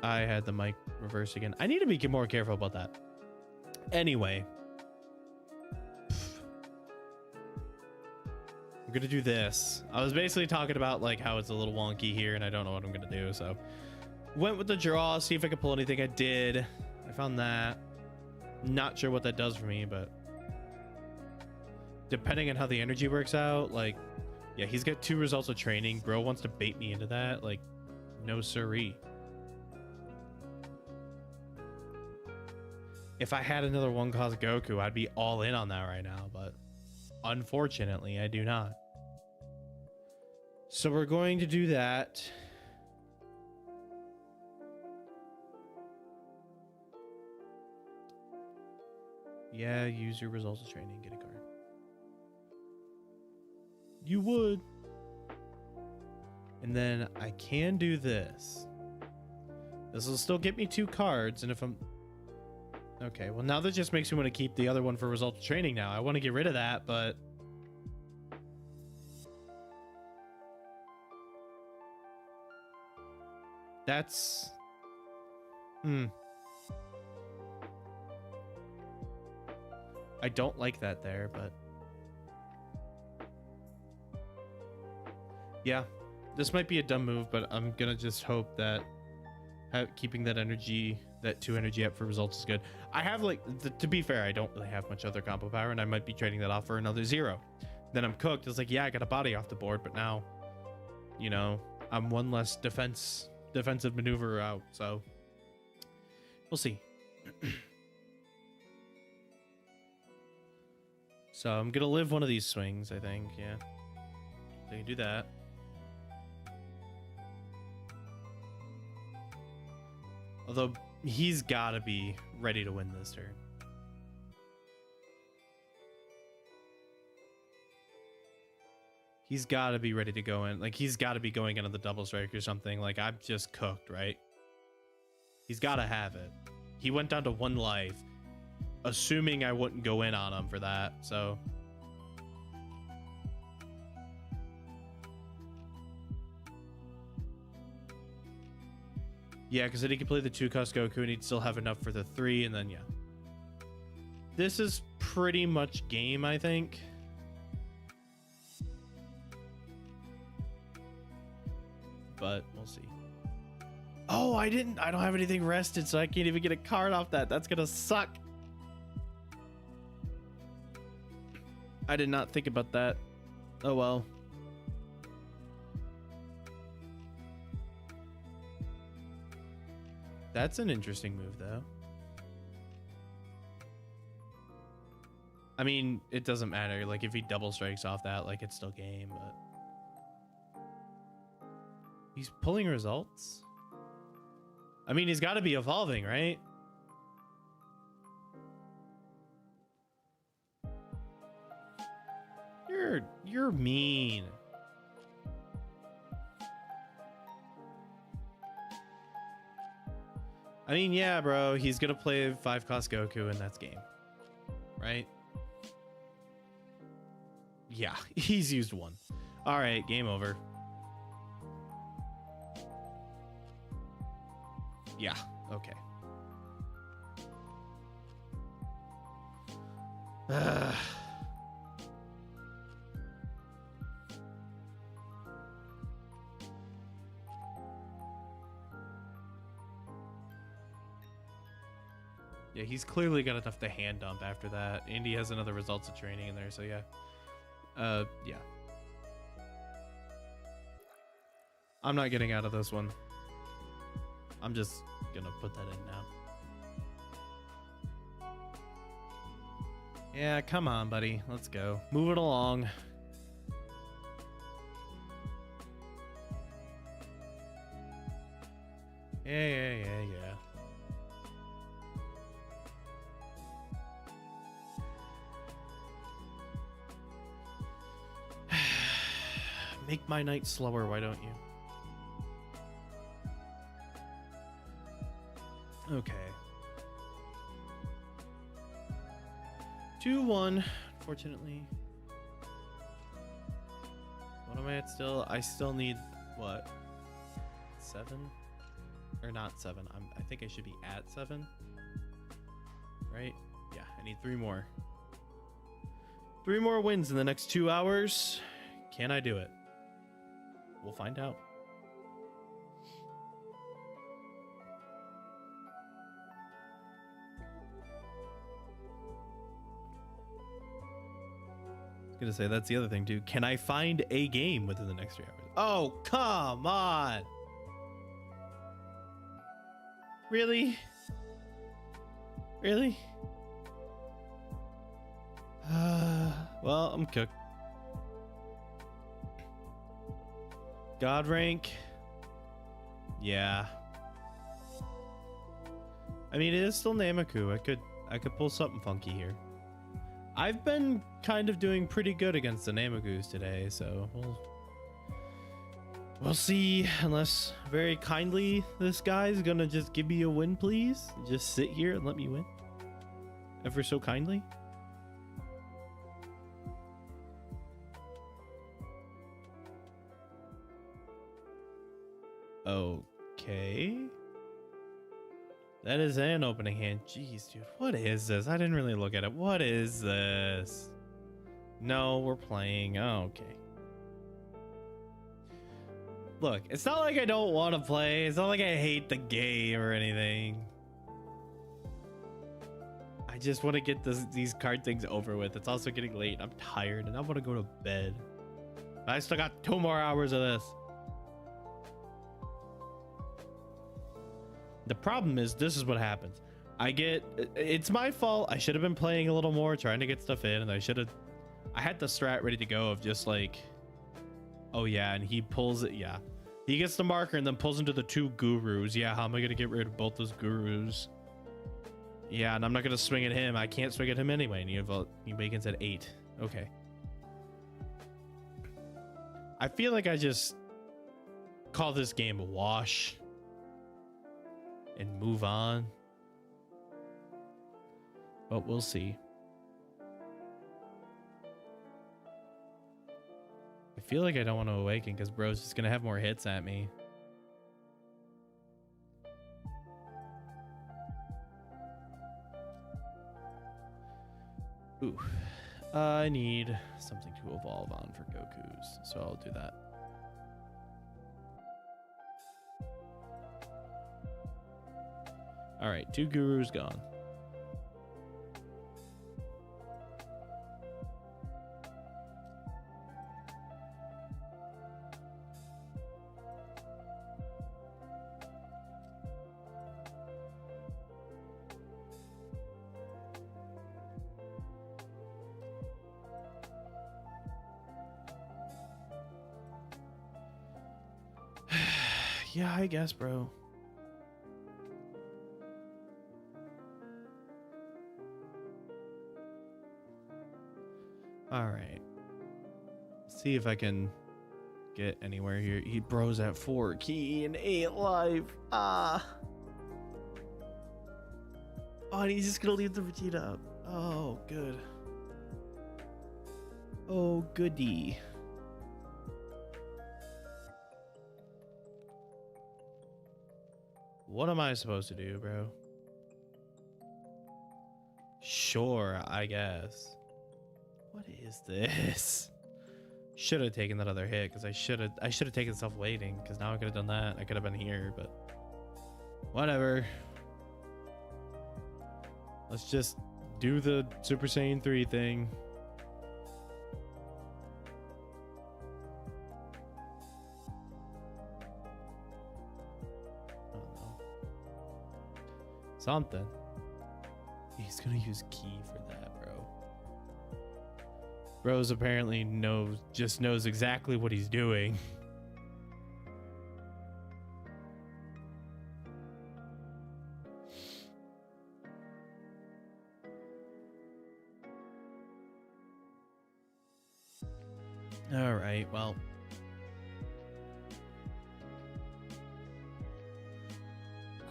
I had the mic reverse again. I need to be more careful about that. Anyway. I'm gonna do this. I was basically talking about like how it's a little wonky here and I don't know what I'm gonna do, so went with the draw, see if I could pull anything. I did. I found that. Not sure what that does for me, but depending on how the energy works out, like, yeah, he's got 2 results of training. Bro wants to bait me into that, like, no siree. If I had another 1-cost Goku, I'd be all in on that right now, but unfortunately, I do not. So we're going to do that. Yeah, use your results of training, get a card. You would. And then I can do this. This will still get me 2 cards, and if I'm... Okay, well now that just makes me want to keep the other one for results of training now. I want to get rid of that, but... That's... I don't like that there, but... Yeah, this might be a dumb move, but I'm gonna just hope that keeping that energy, that 2 energy up for results is good. I have like, to be fair, I don't really have much other combo power, and I might be trading that off for another 0. Then I'm cooked. It's like, yeah, I got a body off the board, but now, you know, I'm 1 less defensive maneuver out, so we'll see. So I'm gonna live one of these swings, I think. Yeah, so you do that. Although he's gotta be ready to win this turn. He's gotta be ready to go in. Like, he's gotta be going into the double strike or something. Like, I'm just cooked, right? He's gotta have it. He went down to 1 life, assuming I wouldn't go in on him for that, so... Yeah, because then he could play the 2-cost Goku and he'd still have enough for the 3, and then, yeah. This is pretty much game, I think. But we'll see. Oh, I don't have anything rested, so I can't even get a card off that. That's gonna suck. I did not think about that. Oh well. That's an interesting move, though. I mean, it doesn't matter. Like, if he double strikes off that, like, it's still game, but... He's pulling results? I mean, he's got to be evolving, right? You're mean. I mean, yeah, bro, he's gonna play 5-cost Goku and that's game, right? Yeah, he's used 1. All right, game over. Yeah, okay. Yeah, he's clearly got enough to hand dump after that. And he has another results of training in there, so yeah. Yeah. I'm not getting out of this one. I'm just gonna put that in now. Yeah, come on, buddy. Let's go. Move it along. Yeah. Make my night slower, why don't you? Okay. 2-1, unfortunately. What am I at still? I still need, what? 7? or not 7. I think I should be at 7. Right? Yeah, I need 3 more. 3 more wins in the next 2 hours. Can I do it? We'll find out. I was gonna say, that's the other thing too. Can I find a game within the next 3 hours? Oh, come on. Really? Really? Well, I'm cooked. God rank. Yeah. I mean, it is still Nameku. I could pull something funky here. I've been kind of doing pretty good against the Namagus today, so we'll see. Unless very kindly this guy's gonna just give me a win, please. Just sit here and let me win. Ever so kindly. Okay. That is an opening hand. Jeez, dude. What is this? I didn't really look at it. What is this? No, we're playing. Oh, okay. Look, it's not like I don't want to play. It's not like I hate the game or anything. I just want to get these card things over with. It's also getting late. I'm tired and I want to go to bed. I still got 2 more hours of this. The problem is, this is what happens. It's my fault. I should have been playing a little more, trying to get stuff in, and I had the strat ready to go of just like, oh yeah, and he pulls it, yeah. He gets the marker and then pulls into the 2 gurus. Yeah, how am I gonna get rid of both those gurus? Yeah, and I'm not gonna swing at him. I can't swing at him anyway, and he awakens at 8. Okay. I feel like I just call this game a wash and move on, but we'll see. I feel like I don't want to awaken because bro's just gonna have more hits at me. Ooh, I need something to evolve on for Goku's, so I'll do that. All right, 2 gurus gone. Yeah, I guess, bro. All right. See if I can get anywhere here. He bros at 4 key and 8 life. Ah. Oh, and he's just gonna leave the Vegeta up. Oh, good. Oh, goody. What am I supposed to do, bro? Sure, I guess. What is this? Should have taken that other hit because I should have taken self-waiting because now I could have done that. I could have been here, but whatever. Let's just do the Super Saiyan 3 thing. I don't know. Something. He's gonna use key for that, bro. Bro's apparently knows exactly what he's doing. All right, well.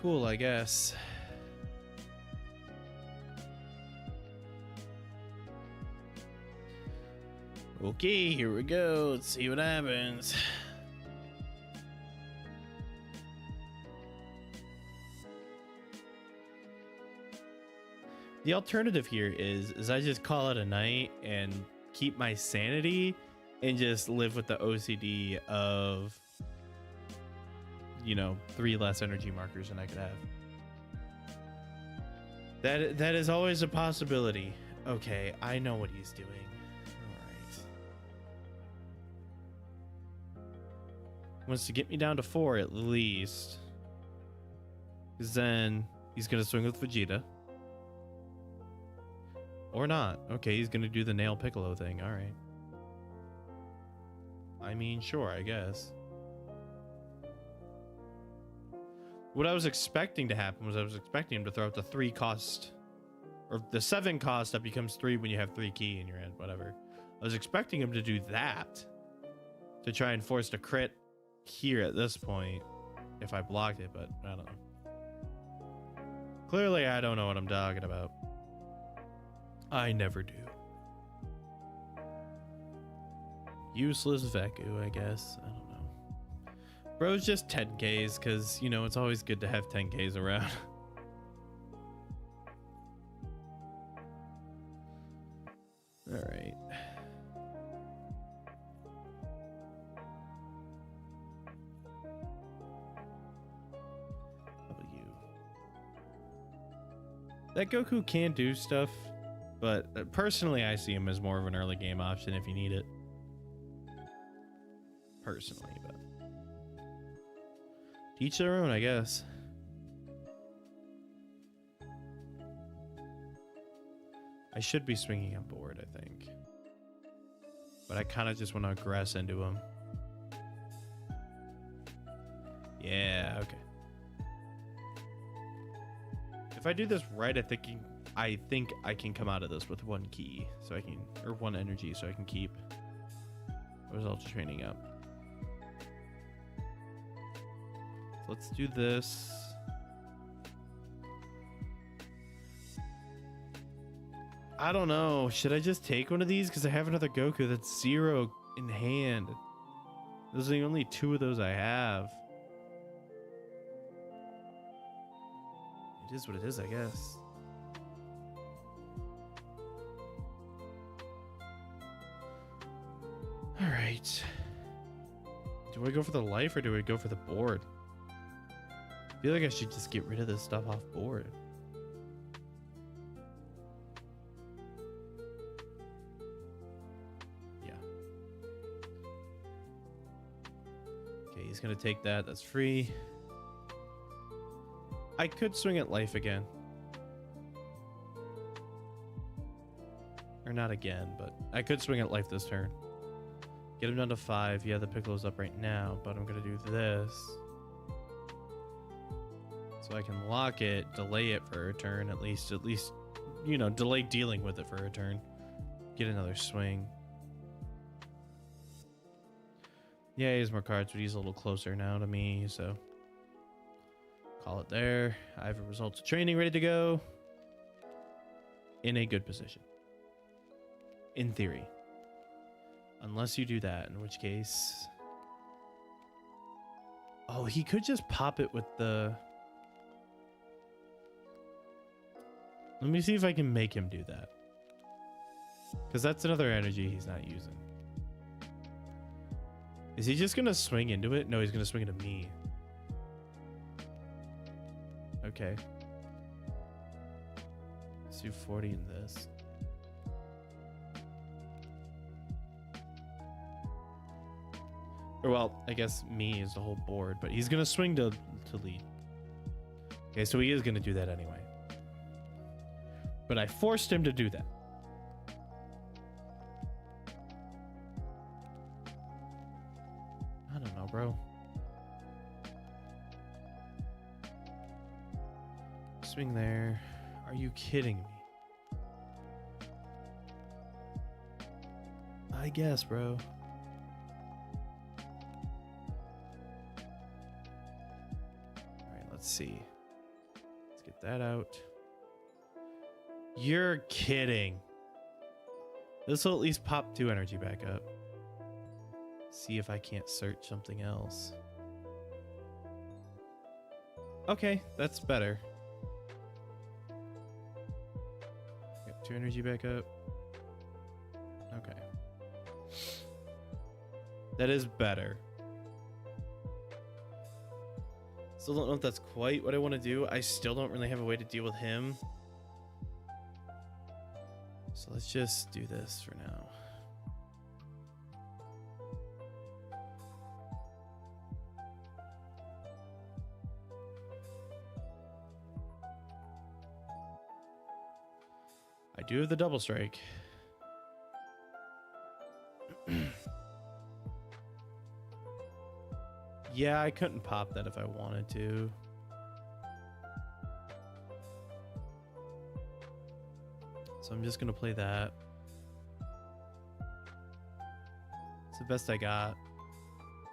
Cool, I guess. Okay, here we go. Let's see what happens. The alternative here is I just call it a night and keep my sanity and just live with the OCD of, you know, 3 less energy markers than I could have. That is always a possibility. Okay, I know what he's doing. All right. Wants to get me down to 4 at least. Because then he's going to swing with Vegeta. Or not. Okay, he's going to do the Nail Piccolo thing. All right. I mean, sure, I guess. What I was expecting to happen was I was expecting him to throw out the 3 cost, or the 7 cost that becomes 3 when you have 3 ki in your hand, whatever. I was expecting him to do that to try and force the crit here at this point if I blocked it, but I don't know. Clearly, I don't know what I'm talking about. I never do. Useless Veku, I guess. I don't know. Bro's just 10Ks because, you know, it's always good to have 10Ks around. All right. How about you? That Goku can do stuff, but personally I see him as more of an early game option if you need it. Personally, but to each their own, I guess. I should be swinging on board, I think. But I kind of just want to aggress into him. Yeah, okay. If I do this right, I think I can come out of this with 1 ki, so I can, or 1 energy, so I can keep results training up. Let's do this. I don't know. Should I just take one of these? Because I have another Goku that's 0 in hand. Those are the only 2 of those I have. It is what it is, I guess. All right. Do I go for the life or do I go for the board? I feel like I should just get rid of this stuff off board. Yeah. Okay, he's gonna take that. That's free. I could swing at life again. Or not again, but I could swing at life this turn. Get him down to 5. Yeah, the Piccolo's up right now, but I'm gonna do this. So I can lock it, delay it for a turn, at least, you know, delay dealing with it for a turn. Get another swing. Yeah, he has more cards, but he's a little closer now to me, so call it there. I have a results of training ready to go. In a good position. In theory. Unless you do that, in which case... Oh, he could just pop it with the... Let me see if I can make him do that. Because that's another energy he's not using. Is he just going to swing into it? No, he's going to swing into me. Okay. Let's do 40 in this. Or well, I guess me is the whole board, but he's going to swing to lead. Okay, so he is going to do that anyway. But I forced him to do that. I don't know, bro. Swing there. Are you kidding me? I guess, bro. Alright, let's see. Let's get that out. You're kidding. This will at least pop 2 energy back up. See if I can't search something else. Okay, that's better. 2 energy back up. Okay. That is better. Still don't know if that's quite what I want to do. I still don't really have a way to deal with him. So let's just do this for now. I do have the double strike. Yeah, I couldn't pop that if I wanted to. So I'm just going to play that. It's the best I got.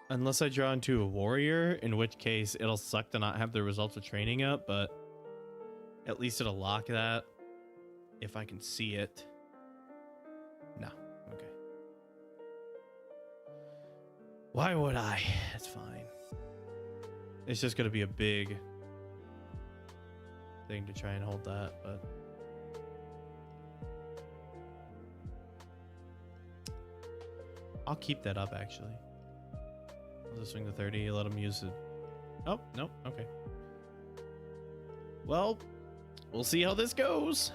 Unless I draw into a warrior, in which case it'll suck to not have the results of training up, but at least it'll lock that if I can see it. No. Okay. Why would I? It's fine. It's just going to be a big thing to try and hold that, but I'll keep that up, actually. I'll just swing the 30, let him use it. Oh, no, okay. Well, we'll see how this goes.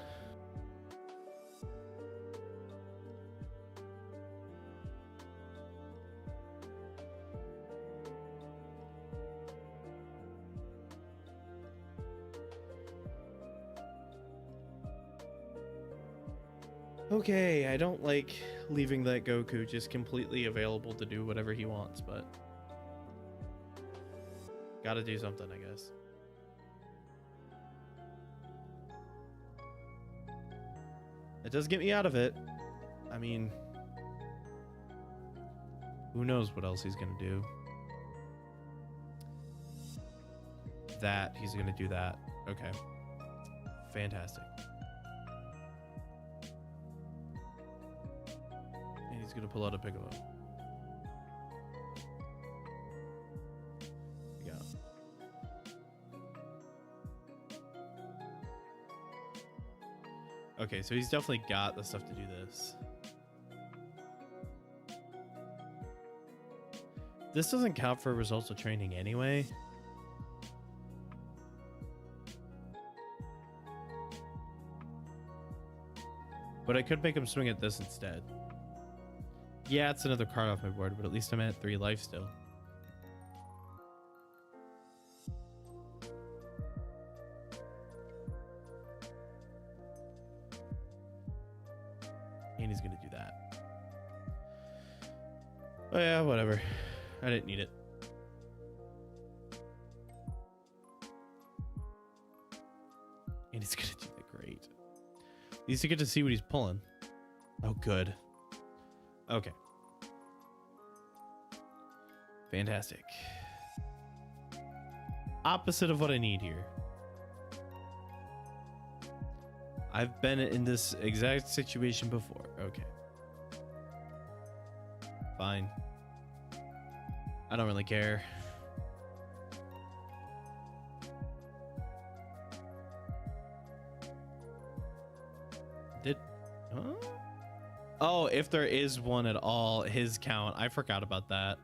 Okay, I don't like leaving that Goku just completely available to do whatever he wants, but gotta do something, I guess. It does get me out of it. I mean, who knows what else he's gonna do. That, he's gonna do that. Okay. Fantastic. He's gonna pull out a Piccolo. Yeah. Okay, so he's definitely got the stuff to do this. This doesn't count for results of training anyway. But I could make him swing at this instead. Yeah, it's another card off my board, but at least I'm at 3 life still. And he's gonna do that. Oh yeah, whatever. I didn't need it. And he's gonna do that great. At least you get to see what he's pulling. Oh, good. Okay. Fantastic. Opposite of what I need here. I've been in this exact situation before. Okay. Fine. I don't really care. Huh? Oh, if there is one at all, his count. I forgot about that.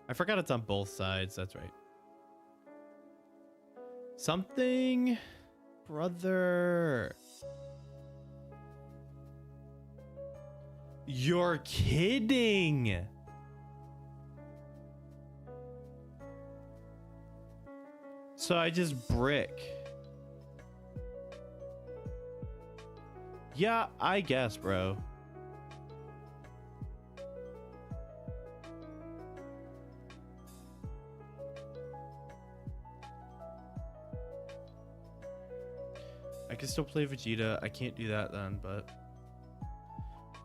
I forgot it's on both sides. That's right. Something, brother. You're kidding. So I just brick. Yeah, I guess, bro. I can still play Vegeta. I can't do that then, but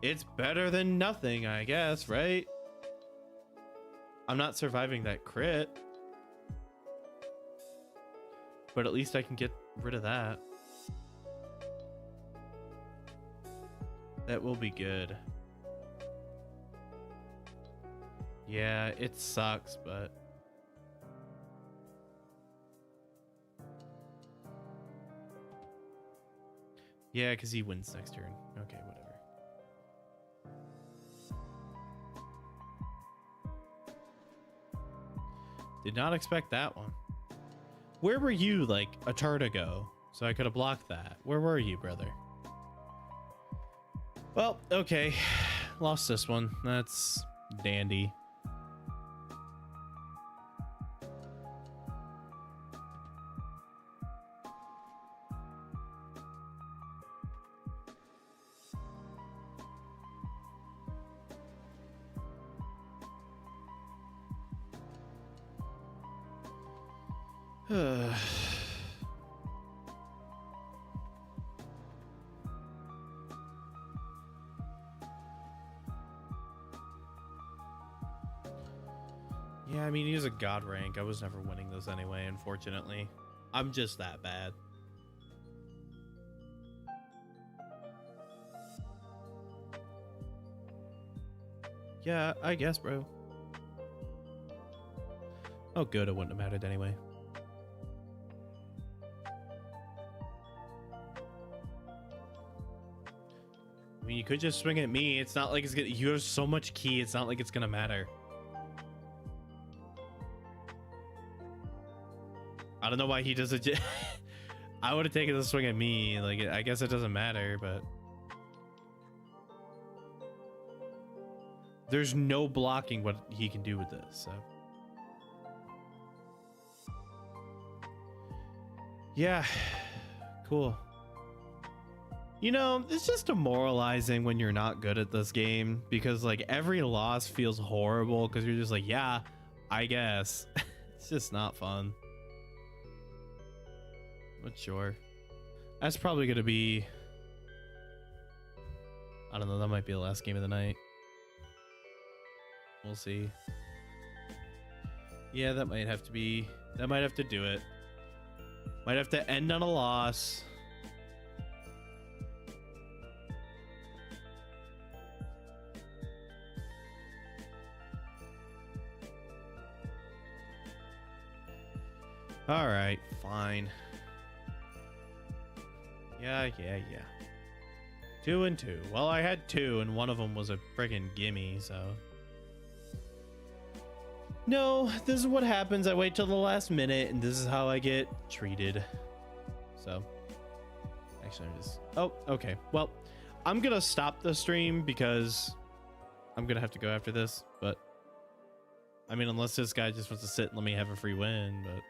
it's better than nothing, I guess, right? I'm not surviving that crit, but at least I can get rid of that. That will be good. Yeah, it sucks, but Yeah, because he wins next turn. Okay, whatever. Did not expect that one. Where were you like a turn ago? So I could have blocked that. Where were you, brother? Well, okay. Lost this one. That's dandy. Yeah, I mean, he's a god rank. I was never winning those anyway, unfortunately. I'm just that bad. Yeah, I guess, bro. Oh, good. It wouldn't have mattered anyway. I mean, you could just swing at me. It's not like it's gonna... You have so much ki. It's not like it's gonna matter. I don't know why he does it. I would have taken the swing at me. Like, I guess it doesn't matter, but... There's no blocking what he can do with this, so... Yeah. Cool. You know, it's just demoralizing when you're not good at this game, because, like, every loss feels horrible, because you're just like, yeah, I guess. It's just not fun. But sure. That's probably going to be... I don't know, that might be the last game of the night. We'll see. Yeah, that might have to be... That might have to do it. Might have to end on a loss. All right, fine. Yeah. 2 and 2. Well, I had 2, and one of them was a friggin' gimme, so. No, this is what happens. I wait till the last minute, and this is how I get treated. So, actually, I'm just... Oh, okay. Well, I'm gonna stop the stream because I'm gonna have to go after this, but... I mean, unless this guy just wants to sit and let me have a free win, but...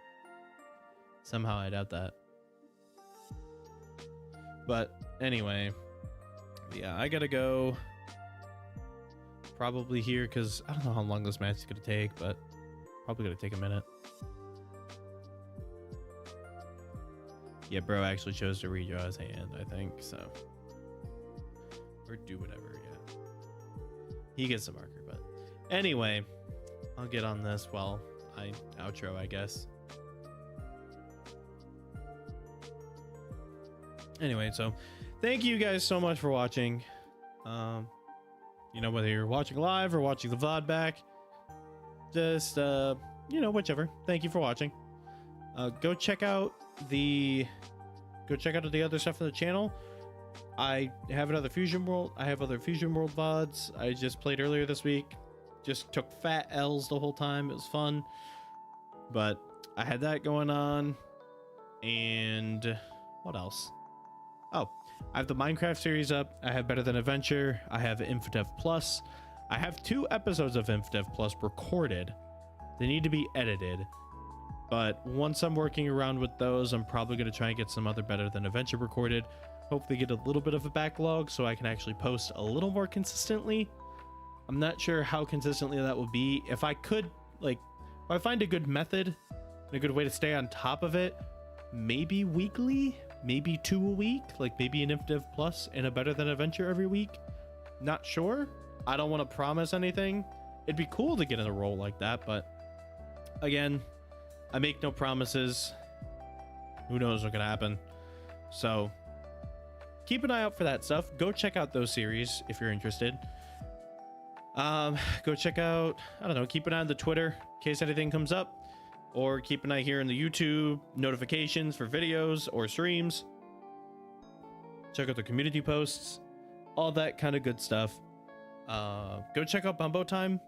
Somehow I doubt that. But anyway, yeah, I gotta go probably here because I don't know how long this match is gonna take, but probably gonna take a minute. Yeah, bro actually chose to redraw his hand, I think, so. Or do whatever, yeah. He gets a marker, but anyway, I'll get on this while I outro, I guess. Anyway, so thank you guys so much for watching. You know, whether you're watching live or watching the VOD back, just you know, whichever. Thank you for watching. Go check out the other stuff on the channel. I have another Fusion World. I have other Fusion World VODs I just played earlier this week. Just took fat L's the whole time. It was fun. But I had that going on. And what else? Oh, I have the Minecraft series up. I have Better Than Adventure. I have InfoDev Plus. I have 2 episodes of InfoDev Plus recorded. They need to be edited. But once I'm working around with those, I'm probably going to try and get some other Better Than Adventure recorded. Hopefully get a little bit of a backlog so I can actually post a little more consistently. I'm not sure how consistently that will be. If I could, like, if I find a good method and a good way to stay on top of it, maybe weekly, maybe 2 a week, like maybe an InfoDev Plus and a Better Than Adventure every week. Not sure. I don't want to promise anything. It'd be cool to get in a role like that, but again, I make no promises. Who knows what's gonna happen? So keep an eye out for that stuff. Go check out those series if you're interested. Go check out, I don't know, keep an eye on the Twitter in case anything comes up. Or keep an eye here in the YouTube notifications for videos or streams. check out the community posts, all that kind of good stuff. Go check out Bumbo Time.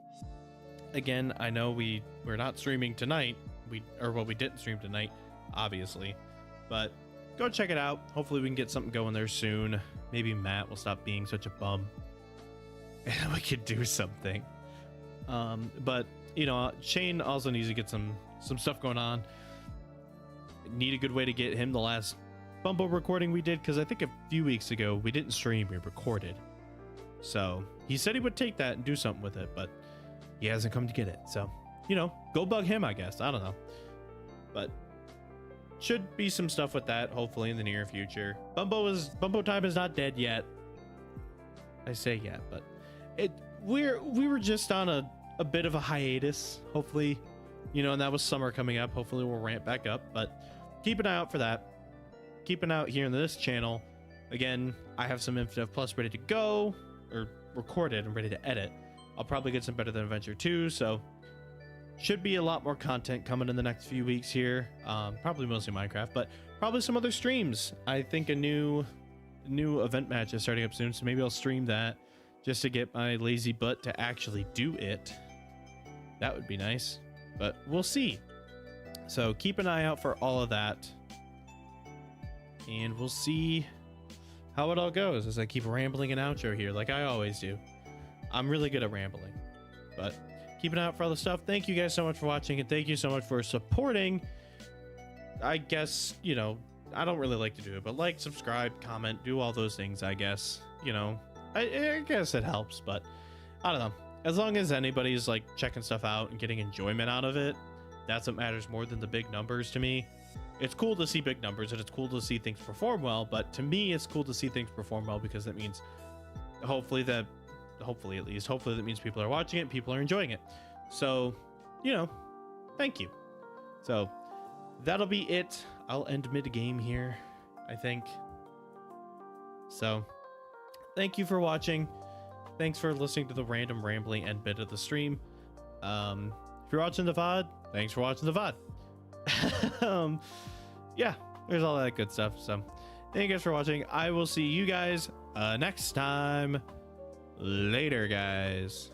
Again, I know we're not streaming tonight. We didn't stream tonight, obviously, but go check it out. Hopefully we can get something going there soon. Maybe Matt will stop being such a bum and we could do something. But you know, Shane also needs to get some stuff going on. Need a good way to get him the last Bumbo recording we did, because I think a few weeks ago we didn't stream, we recorded. So he said he would take that and do something with it, but he hasn't come to get it. So, you know, go bug him, I guess. I don't know. But should be some stuff with that, hopefully, in the near future. Bumbo Time is not dead yet. I say yet, but we were just on a bit of a hiatus, hopefully, you know, and that was summer coming up. Hopefully we'll ramp back up, but keep an eye out for that. Keep an eye out here on this channel. Again, I have some Infinite Plus ready to go, or recorded and ready to edit. I'll probably get some Better Than Adventure 2, so should be a lot more content coming in the next few weeks here. Probably mostly Minecraft, but probably some other streams. I think a new event match is starting up soon, so maybe I'll stream that just to get my lazy butt to actually do it. That would be nice, but we'll see. So keep an eye out for all of that, and we'll see how it all goes as I keep rambling an outro here like I always do. I'm really good at rambling, but keep an eye out for all the stuff. Thank you guys so much for watching, and thank you so much for supporting. I guess, you know, I don't really like to do it, but like, subscribe, comment, do all those things, I guess. You know, I guess it helps, but I don't know. As long as anybody's like checking stuff out and getting enjoyment out of it, that's what matters more than the big numbers to me. It's cool to see big numbers and it's cool to see things perform well, but to me it's cool to see things perform well, because that means hopefully that means people are watching it, people are enjoying it. So, you know, thank you. So that'll be it. I'll end mid-game here, I think. So thank you for watching. Thanks for listening to the random rambling end bit of the stream. If you're watching the VOD, thanks for watching the VOD. Yeah, there's all that good stuff. So thank you guys for watching. I will see you guys next time. Later, guys.